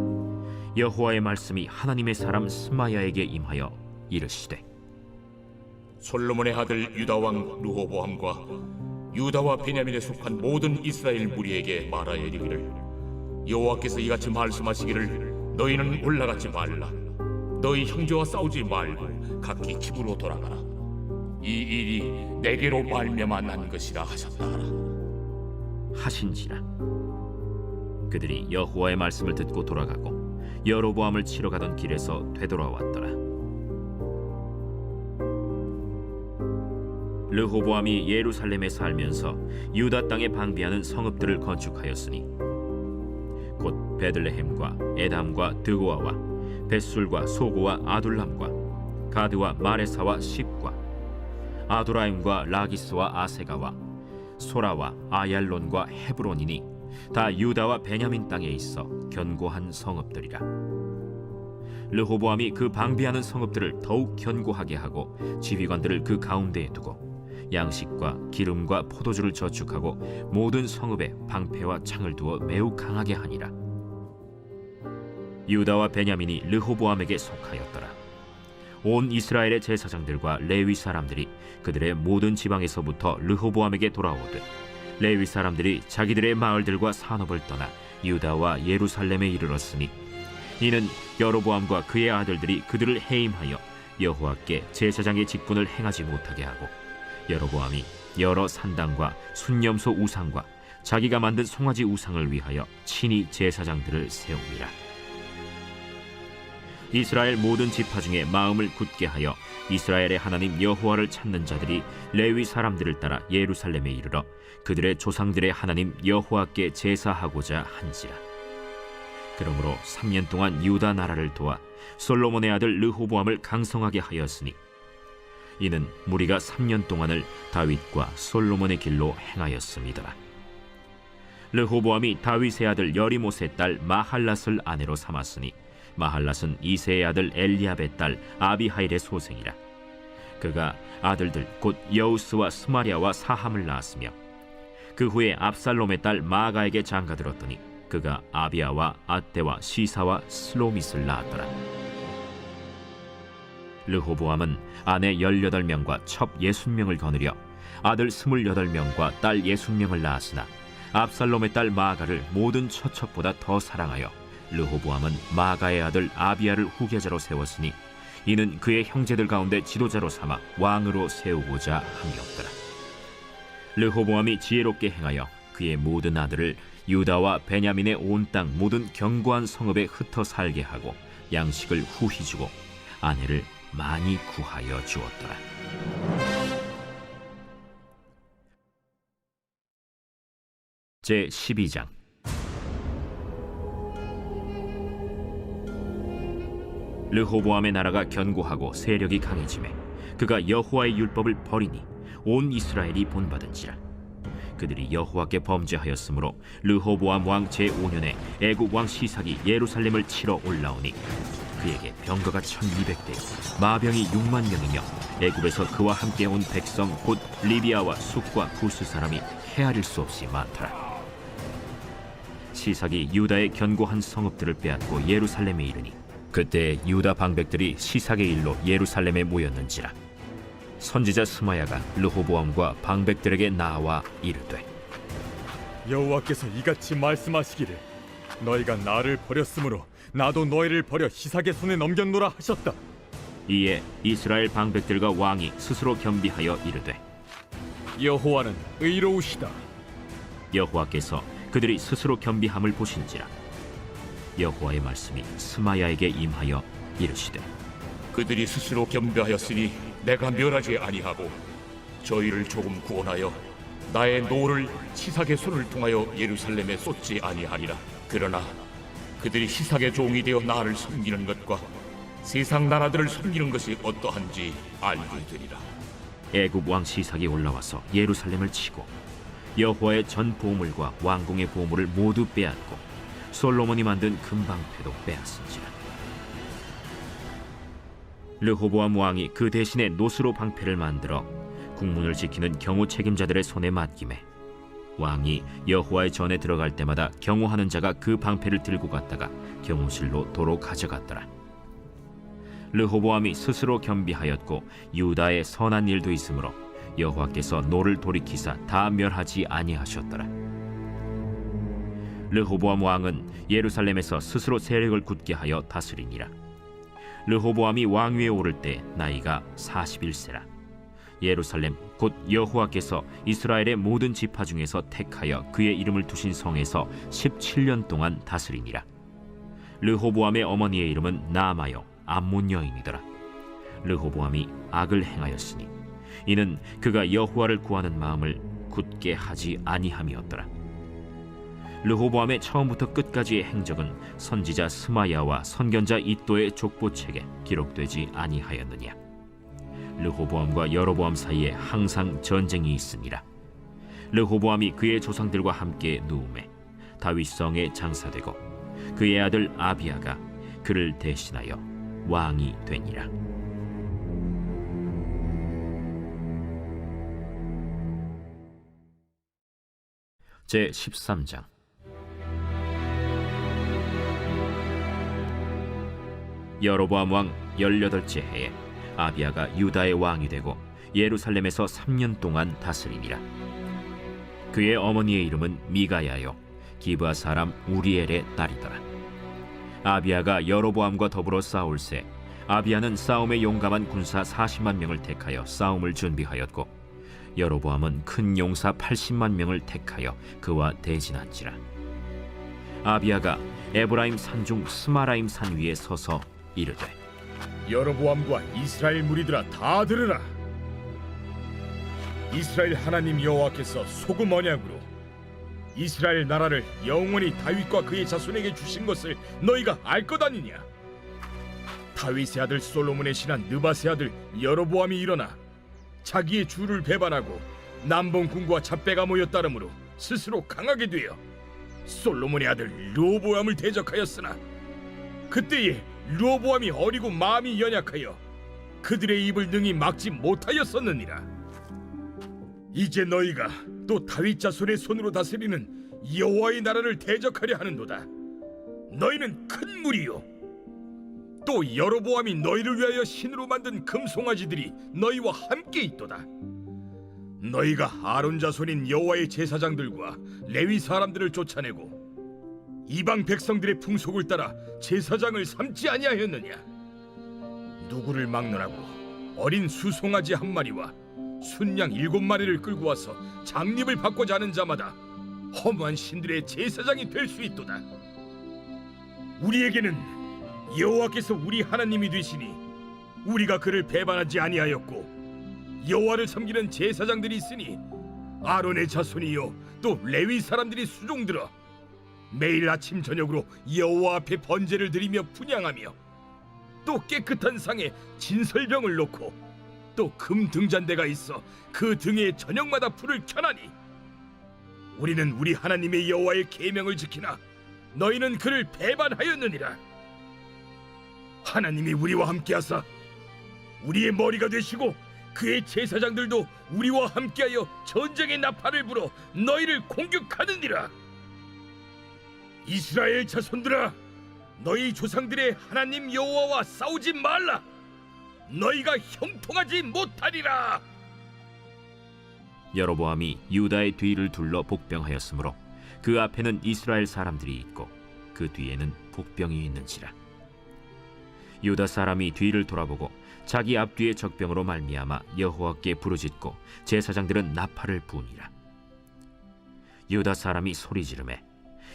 Speaker 1: 여호와의 말씀이 하나님의 사람 스마야에게 임하여 이르시되
Speaker 5: 솔로몬의 아들 유다 왕 르호보암과 유다와 베냐민에 속한 모든 이스라엘 무리에게 말하여 이르기를 여호와께서 이같이 말씀하시기를 너희는 올라가지 말라. 너희 형제와 싸우지 말고 각기 집으로 돌아가라. 이 일이 내게로 말미암아 난 것이라 하셨다 하라.
Speaker 1: 하신지라. 그들이 여호와의 말씀을 듣고 돌아가고 여로보암을 치러 가던 길에서 되돌아왔더라. 르호보암이 예루살렘에 살면서 유다 땅에 방비하는 성읍들을 건축하였으니 곧 베들레헴과 에담과 드고아와 벳술과 소고와 아둘람과 가드와 마레사와 십과 아도라임과 라기스와 아세가와 소라와 아얄론과 헤브론이니 다 유다와 베냐민 땅에 있어 견고한 성읍들이라. 르호보암이 그 방비하는 성읍들을 더욱 견고하게 하고 지휘관들을 그 가운데에 두고 양식과 기름과 포도주를 저축하고 모든 성읍에 방패와 창을 두어 매우 강하게 하니라. 유다와 베냐민이 르호보암에게 속하였더라. 온 이스라엘의 제사장들과 레위 사람들이 그들의 모든 지방에서부터 르호보암에게 돌아오듯 레위 사람들이 자기들의 마을들과 산업을 떠나 유다와 예루살렘에 이르렀으니 이는 여로보암과 그의 아들들이 그들을 해임하여 여호와께 제사장의 직분을 행하지 못하게 하고 여로보암이 여러 산당과 순념소 우상과 자기가 만든 송아지 우상을 위하여 친히 제사장들을 세웁니다. 이스라엘 모든 지파 중에 마음을 굳게 하여 이스라엘의 하나님 여호와를 찾는 자들이 레위 사람들을 따라 예루살렘에 이르러 그들의 조상들의 하나님 여호와께 제사하고자 한지라. 그러므로 3년 동안 유다 나라를 도와 솔로몬의 아들 르호보암을 강성하게 하였으니 이는 무리가 3년 동안을 다윗과 솔로몬의 길로 행하였습니다. 르호보암이 다윗의 아들 여리못의 딸 마할랏을 아내로 삼았으니 마할랏은 이새의 아들 엘리압의 딸 아비하일의 소생이라. 그가 아들들 곧 여우스와 스마리아와 사함을 낳았으며 그 후에 압살롬의 딸 마아가에게 장가들었더니 그가 아비아와 아떼와 시사와 슬로밋을 낳았더라. 르호보암은 아내 18명과 첩 60명을 거느려 아들 28명과 딸 60명을 낳았으나 압살롬의 딸 마아가를 모든 처첩보다 더 사랑하여 르호보암은 마아가의 아들 아비아를 후계자로 세웠으니 이는 그의 형제들 가운데 지도자로 삼아 왕으로 세우고자 함이었더라. 르호보암이 지혜롭게 행하여 그의 모든 아들을 유다와 베냐민의 온 땅 모든 견고한 성읍에 흩어 살게 하고 양식을 후히 주고 아내를 많이 구하여 주었더라. 제 12장. 르호보암의 나라가 견고하고 세력이 강해지매 그가 여호와의 율법을 버리니 온 이스라엘이 본받은지라. 그들이 여호와께 범죄하였으므로 르호보암 왕 제5년에 애굽 왕 시삭이 예루살렘을 치러 올라오니 그에게 병거가 1200대 마병이 6만 명이며 애굽에서 그와 함께 온 백성 곧 리비아와 숫과 구스 사람이 헤아릴 수 없이 많더라. 시삭이 유다의 견고한 성읍들을 빼앗고 예루살렘에 이르니 그때 유다 방백들이 시삭의 일로 예루살렘에 모였는지라. 선지자 스마야가 르호보암과 방백들에게 나와 이르되
Speaker 11: 여호와께서 이같이 말씀하시기를 너희가 나를 버렸으므로 나도 너희를 버려 시삭의 손에 넘겼노라 하셨다.
Speaker 1: 이에 이스라엘 방백들과 왕이 스스로 겸비하여 이르되
Speaker 3: 여호와는 의로우시다.
Speaker 1: 여호와께서 그들이 스스로 겸비함을 보신지라. 여호와의 말씀이 스마야에게 임하여 이르시되
Speaker 5: 그들이 스스로 겸비하였으니 내가 멸하지 아니하고 저희를 조금 구원하여 나의 노를 시삭의 손을 통하여 예루살렘에 쏟지 아니하리라. 그러나 그들이 시삭의 종이 되어 나를 섬기는 것과 세상 나라들을 섬기는 것이 어떠한지 알게 되리라.
Speaker 1: 애굽 왕 시삭이 올라와서 예루살렘을 치고 여호와의 전 보물과 왕궁의 보물을 모두 빼앗고 솔로몬이 만든 금방패도 빼앗은지라. 르호보암 왕이 그 대신에 노스로 방패를 만들어 국문을 지키는 경호 책임자들의 손에 맡기매 왕이 여호와의 전에 들어갈 때마다 경호하는 자가 그 방패를 들고 갔다가 경호실로 도로 가져갔더라. 르호보암이 스스로 겸비하였고 유다에 선한 일도 있으므로 여호와께서 노를 돌이키사 다 멸하지 아니하셨더라. 르호보암 왕은 예루살렘에서 스스로 세력을 굳게 하여 다스리니라. 르호보암이 왕위에 오를 때 나이가 41세라. 예루살렘 곧 여호와께서 이스라엘의 모든 지파 중에서 택하여 그의 이름을 두신 성에서 17년 동안 다스리니라. 르호보암의 어머니의 이름은 나아마요 암몬 여인이더라. 르호보암이 악을 행하였으니 이는 그가 여호와를 구하는 마음을 굳게 하지 아니함이었더라. 르호보암의 처음부터 끝까지의 행적은 선지자 스마야와 선견자 이도의 족보책에 기록되지 아니하였느냐. 르호보암과 여로보암 사이에 항상 전쟁이 있으니라. 르호보암이 그의 조상들과 함께 누움에 다윗성에 장사되고 그의 아들 아비아가 그를 대신하여 왕이 되니라. 제 13장. 여로보암 왕 18째 해에 아비아가 유다의 왕이 되고 예루살렘에서 3년 동안 다스리니라. 그의 어머니의 이름은 미가야요 기브아 사람 우리엘의 딸이더라. 아비아가 여로보암과 더불어 싸울새 아비아는 싸움에 용감한 군사 40만 명을 택하여 싸움을 준비하였고 여로보암은 큰 용사 80만 명을 택하여 그와 대진한지라. 아비야가 에브라임 산중 스마라임 산 위에 서서 이르되
Speaker 11: 여로보암과 이스라엘 무리들아 다 들으라. 이스라엘 하나님 여호와께서 소금 언약으로 이스라엘 나라를 영원히 다윗과 그의 자손에게 주신 것을 너희가 알 것 아니냐? 다윗의 아들 솔로몬의 신한 느밧의 아들 여로보암이 일어나 자기의 주를 배반하고 남본 군과 잡배가 모여 따름으로 스스로 강하게 되어 솔로몬의 아들 르호보암을 대적하였으나 그때에 르호보암이 어리고 마음이 연약하여 그들의 입을 능히 막지 못하였었느니라. 이제 너희가 또 다윗 자손의 손으로 다스리는 여호와의 나라를 대적하려 하는도다. 너희는 큰 무리요, 또 여로보암이 너희를 위하여 신으로 만든 금송아지들이 너희와 함께 있도다. 너희가 아론 자손인 여호와의 제사장들과 레위 사람들을 쫓아내고 이방 백성들의 풍속을 따라 제사장을 삼지 아니하였느냐? 누구를 막론하고 어린 수송아지 한 마리와 순양 7마리를 끌고 와서 장립을 받고자 하는 자마다 허무한 신들의 제사장이 될 수 있도다. 우리에게는 여호와께서 우리 하나님이 되시니 우리가 그를 배반하지 아니하였고 여호와를 섬기는 제사장들이 있으니 아론의 자손이요 또 레위 사람들이 수종들어 매일 아침 저녁으로 여호와 앞에 번제를 드리며 분향하며 또 깨끗한 상에 진설병을 놓고 또 금 등잔대가 있어 그 등에 저녁마다 불을 켜나니 우리는 우리 하나님의 여호와의 계명을 지키나 너희는 그를 배반하였느니라. 하나님이 우리와 함께하사 우리의 머리가 되시고 그의 제사장들도 우리와 함께하여 전쟁의 나팔을 불어 너희를 공격하느니라. 이스라엘 자손들아, 너희 조상들의 하나님 여호와와 싸우지 말라. 너희가 형통하지 못하리라.
Speaker 1: 여로보암이 유다의 뒤를 둘러 복병하였으므로 그 앞에는 이스라엘 사람들이 있고 그 뒤에는 복병이 있는지라. 유다 사람이 뒤를 돌아보고 자기 앞뒤의 적병으로 말미암아 여호와께 부르짖고 제사장들은 나팔을 부니라. 유다 사람이 소리 지르매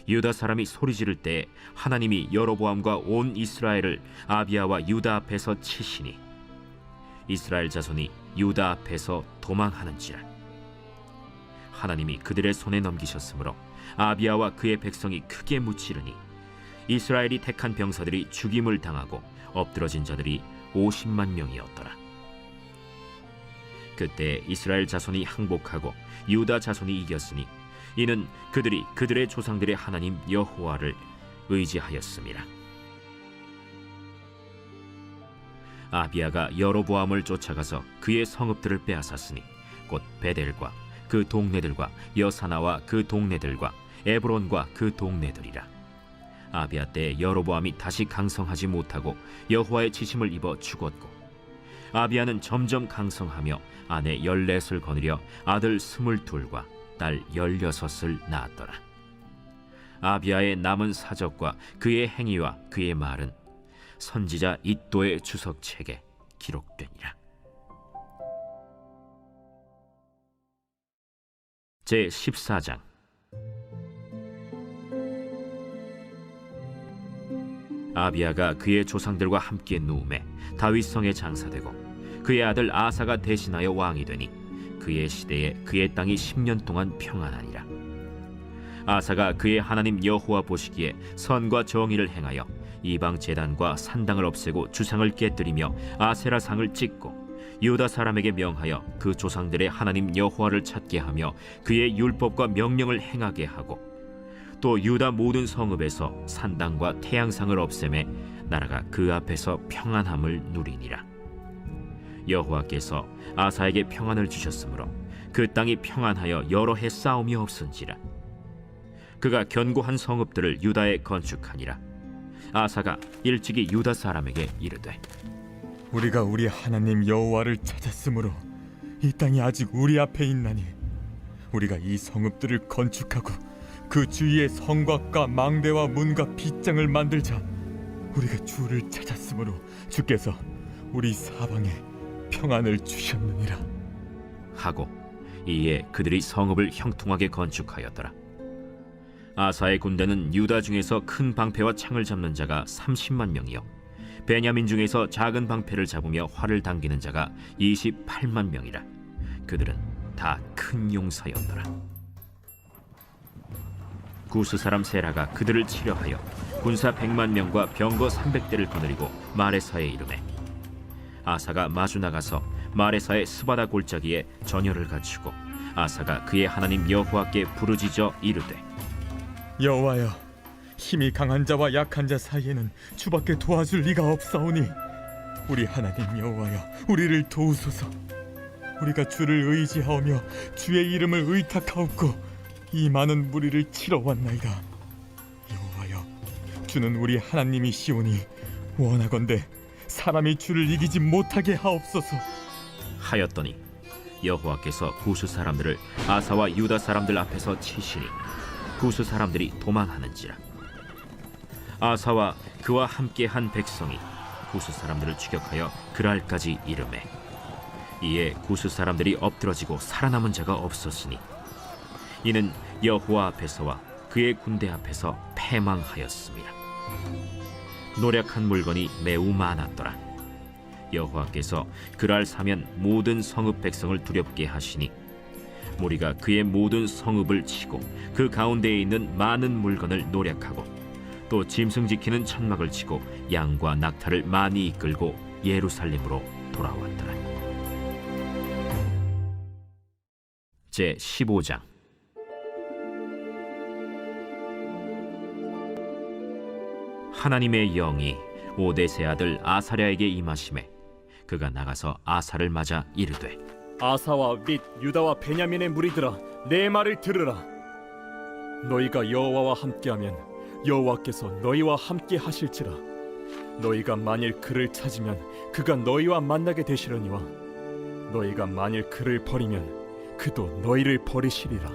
Speaker 1: 유다 사람이 소리 지를 때에 하나님이 여로보암과 온 이스라엘을 아비야와 유다 앞에서 치시니 이스라엘 자손이 유다 앞에서 도망하는지라. 하나님이 그들의 손에 넘기셨으므로 아비야와 그의 백성이 크게 무찌르니 이스라엘이 택한 병사들이 죽임을 당하고 엎드러진 자들이 50만 명이었더라. 그때 이스라엘 자손이 항복하고 유다 자손이 이겼으니 이는 그들이 그들의 조상들의 하나님 여호와를 의지하였음이라. 아비야가 여로보암을 쫓아가서 그의 성읍들을 빼앗았으니 곧 베델과 그 동네들과 여사나와 그 동네들과 에브론과 그 동네들이라. 아비야 때 여로보암이 다시 강성하지 못하고 여호와의 지심을 입어 죽었고 아비야는 점점 강성하며 아내 14을 거느려 아들 22과 딸 16을 낳았더라. 아비야의 남은 사적과 그의 행위와 그의 말은 선지자 iddo의 주석책에 기록되니라. 제 14장. 아비야가 그의 조상들과 함께 누움에 다윗성에 장사되고 그의 아들 아사가 대신하여 왕이 되니 그의 시대에 그의 땅이 10년 동안 평안하니라. 아사가 그의 하나님 여호와 보시기에 선과 정의를 행하여 이방 제단과 산당을 없애고 주상을 깨뜨리며 아세라상을 찍고 유다 사람에게 명하여 그 조상들의 하나님 여호와를 찾게 하며 그의 율법과 명령을 행하게 하고 또 유다 모든 성읍에서 산당과 태양상을 없애매 나라가 그 앞에서 평안함을 누리니라. 여호와께서 아사에게 평안을 주셨으므로 그 땅이 평안하여 여러 해 싸움이 없은지라. 그가 견고한 성읍들을 유다에 건축하니라. 아사가 일찍이 유다 사람에게 이르되
Speaker 12: 우리가 우리 하나님 여호와를 찾았으므로 이 땅이 아직 우리 앞에 있나니 우리가 이 성읍들을 건축하고 그 주위에 성곽과 망대와 문과 빗장을 만들자. 우리가 주를 찾았으므로 주께서 우리 사방에 평안을 주셨느니라
Speaker 1: 하고 이에 그들이 성읍을 형통하게 건축하였더라. 아사의 군대는 유다 중에서 큰 방패와 창을 잡는 자가 30만 명이요 베냐민 중에서 작은 방패를 잡으며 활을 당기는 자가 28만 명이라. 그들은 다 큰 용사였더라. 구스 사람 세라가 그들을 치려하여 군사 100만 명과 병거 300대를 거느리고 마레사에 이르매 아사가 마주 나가서 마레사의 스바다 골짜기에 전열을 갖추고 아사가 그의 하나님 여호와께 부르짖어 이르되
Speaker 12: 여호와여, 힘이 강한 자와 약한 자 사이에는 주밖에 도와줄 리가 없사오니 우리 하나님 여호와여, 우리를 도우소서. 우리가 주를 의지하오며 주의 이름을 의탁하옵고 이 많은 무리를 치러 왔나이다. 여호와여, 주는 우리 하나님이시오니 원하건대 사람이 주를 이기지 못하게 하옵소서.
Speaker 1: 하였더니 여호와께서 구스 사람들을 아사와 유다 사람들 앞에서 치시니 구스 사람들이 도망하는지라. 아사와 그와 함께한 백성이 구스 사람들을 추격하여 그랄까지 이르매 이에 구스 사람들이 엎드러지고 살아남은 자가 없었으니 이는 여호와 앞에서와 그의 군대 앞에서 패망하였습니다. 노력한 물건이 매우 많았더라. 여호와께서 그랄 사면 모든 성읍 백성을 두렵게 하시니 무리가 그의 모든 성읍을 치고 그 가운데에 있는 많은 물건을 노략하고 또 짐승 지키는 천막을 치고 양과 낙타를 많이 이끌고 예루살렘으로 돌아왔더라. 제 15장. 하나님의 영이 오뎃의 아들 아사랴에게 임하심에 그가 나가서 아사를 맞아 이르되
Speaker 9: 아사와 및 유다와 베냐민의 무리들아, 내 말을 들으라. 너희가 여호와와 함께하면 여호와께서 너희와 함께 하실지라. 너희가 만일 그를 찾으면 그가 너희와 만나게 되시려니와 너희가 만일 그를 버리면 그도 너희를 버리시리라.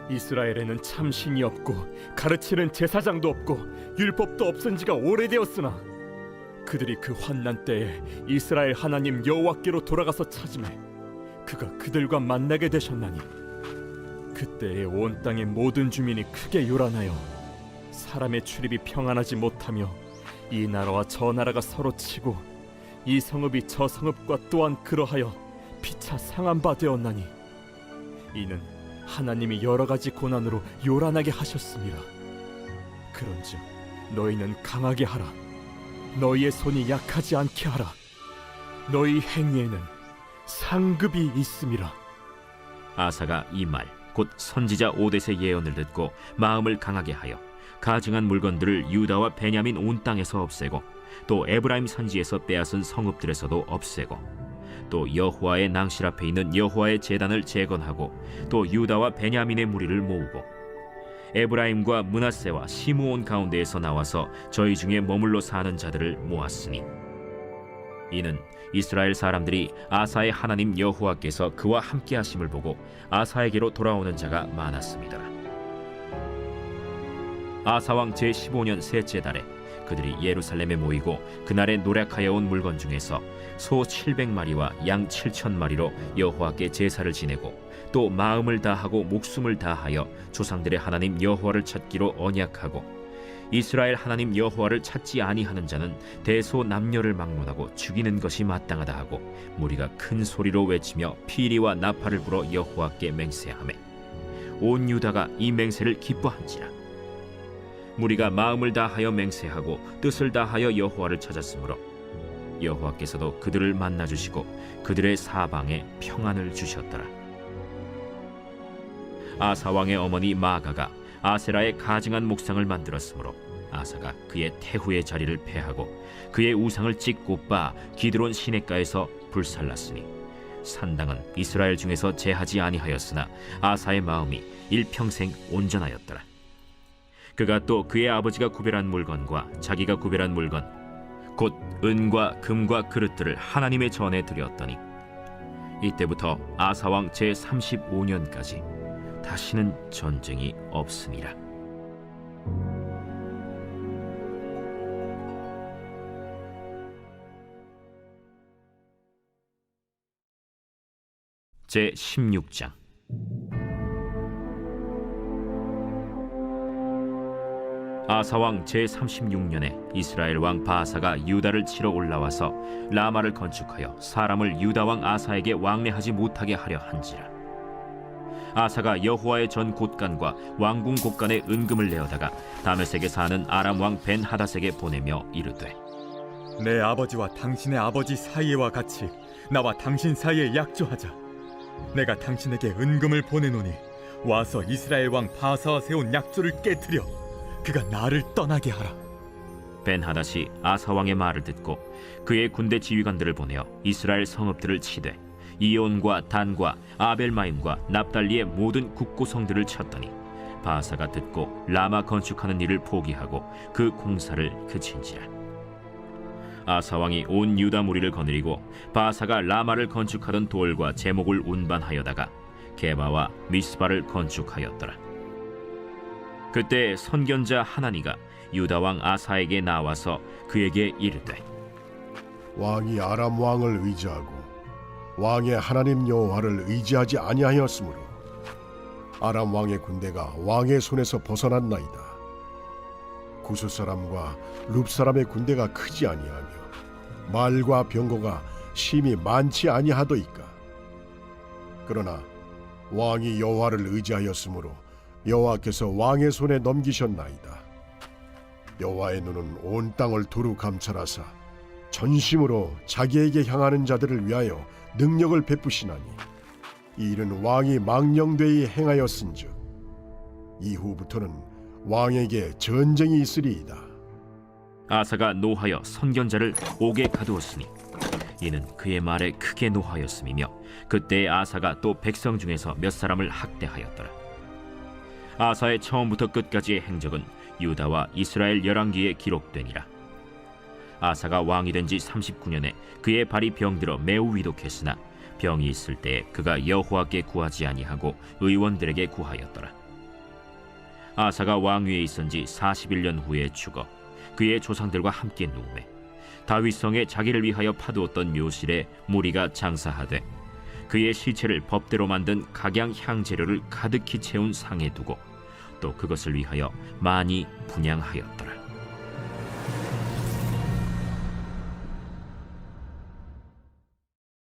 Speaker 9: 이스라엘에는 참신이 없고 가르치는 제사장도 없고 율법도 없은 지가 오래되었으나 그들이 그 환난 때에 이스라엘 하나님 여호와께로 돌아가서 찾으매 그가 그들과 만나게 되셨나니 그때에 온 땅의 모든 주민이 크게 요란하여 사람의 출입이 평안하지 못하며 이 나라와 저 나라가 서로 치고 이 성읍이 저 성읍과 또한 그러하여 피차 상한 바 되었나니 이는 하나님이 여러 가지 고난으로 요란하게 하셨습니다. 그런즉 너희는 강하게 하라. 너희의 손이 약하지 않게 하라. 너희 행위에는 상급이 있음이라.
Speaker 1: 아사가 이 말 곧 선지자 오뎃의 예언을 듣고 마음을 강하게 하여 가증한 물건들을 유다와 베냐민 온 땅에서 없애고 또 에브라임 산지에서 빼앗은 성읍들에서도 없애고 또 여호와의 낭실 앞에 있는 여호와의 제단을 재건하고 또 유다와 베냐민의 무리를 모으고 에브라임과 므낫세와 시므온 가운데에서 나와서 저희 중에 머물러 사는 자들을 모았으니 이는 이스라엘 사람들이 아사의 하나님 여호와께서 그와 함께 하심을 보고 아사에게로 돌아오는 자가 많았습니다. 아사왕 제15년 셋째 달에 그들이 예루살렘에 모이고 그날에 노략하여 온 물건 중에서 소 700마리와 양 7,000마리로 여호와께 제사를 지내고 또 마음을 다하고 목숨을 다하여 조상들의 하나님 여호와를 찾기로 언약하고 이스라엘 하나님 여호와를 찾지 아니하는 자는 대소 남녀를 막론하고 죽이는 것이 마땅하다 하고 무리가 큰 소리로 외치며 피리와 나팔을 불어 여호와께 맹세하매 온 유다가 이 맹세를 기뻐한지라. 무리가 마음을 다하여 맹세하고 뜻을 다하여 여호와를 찾았으므로 여호와께서도 그들을 만나 주시고 그들의 사방에 평안을 주셨더라. 아사 왕의 어머니 마아가가 아세라의 가증한 목상을 만들었으므로 아사가 그의 태후의 자리를 폐하고 그의 우상을 찢고 빻아 기드론 시냇가에서 불살랐으니 산당은 이스라엘 중에서 제하지 아니하였으나 아사의 마음이 일평생 온전하였더라. 그가 또 그의 아버지가 구별한 물건과 자기가 구별한 물건 곧 은과 금과 그릇들을 하나님의 전에 드렸더니 이때부터 아사왕 제35년까지 다시는 전쟁이 없으니라. 제 16장. 아사왕 제 36년에 이스라엘 왕 바아사가 유다를 치러 올라와서 라마를 건축하여 사람을 유다 왕 아사에게 왕래하지 못하게 하려 한지라. 아사가 여호와의 전 곳간과 왕궁 곳간에 은금을 내어다가 다메섹에 사는 아람 왕 벤하닷에게 보내며 이르되,
Speaker 12: 내 아버지와 당신의 아버지 사이와 같이 나와 당신 사이에 약조하자. 내가 당신에게 은금을 보내노니 와서 이스라엘 왕 바사와 세운 약조를 깨뜨려 그가 나를 떠나게 하라.
Speaker 1: 벤하닷이 아사 왕의 말을 듣고 그의 군대 지휘관들을 보내어 이스라엘 성읍들을 치되 이온과 단과 아벨마임과 납달리의 모든 국고성들을 쳤더니 바사가 듣고 라마 건축하는 일을 포기하고 그 공사를 그친지라. 아사 왕이 온 유다 무리를 거느리고 바사가 라마를 건축하던 돌과 제목을 운반하여다가 게바와 미스바를 건축하였더라. 그때 선견자 하나니가 유다 왕 아사에게 나와서 그에게 이르되,
Speaker 13: 왕이 아람 왕을 의지하고 왕의 하나님 여호와를 의지하지 아니하였으므로 아람 왕의 군대가 왕의 손에서 벗어났나이다. 구스 사람과 룹 사람의 군대가 크지 아니하며 말과 병거가 심히 많지 아니하도이까. 그러나 왕이 여호와를 의지하였으므로 여호와께서 왕의 손에 넘기셨나이다. 여호와의 눈은 온 땅을 두루 감찰하사 전심으로 자기에게 향하는 자들을 위하여 능력을 베푸시나니 이 일은 왕이 망령되이 행하였은즉 이후부터는 왕에게 전쟁이 있으리이다.
Speaker 1: 아사가 노하여 선견자를 옥에 가두었으니 이는 그의 말에 크게 노하였음이며 그때 아사가 또 백성 중에서 몇 사람을 학대하였더라. 아사의 처음부터 끝까지의 행적은 유다와 이스라엘 열왕기에 기록되니라. 아사가 왕이 된 지 39년에 그의 발이 병들어 매우 위독했으나 병이 있을 때에 그가 여호와께 구하지 아니하고 의원들에게 구하였더라. 아사가 왕위에 있은 지 41년 후에 죽어 그의 조상들과 함께 누우매 다윗성에 자기를 위하여 파두었던 묘실에 무리가 장사하되 그의 시체를 법대로 만든 각양 향재료를 가득히 채운 상에 두고 또 그것을 위하여 많이 분향하였더라.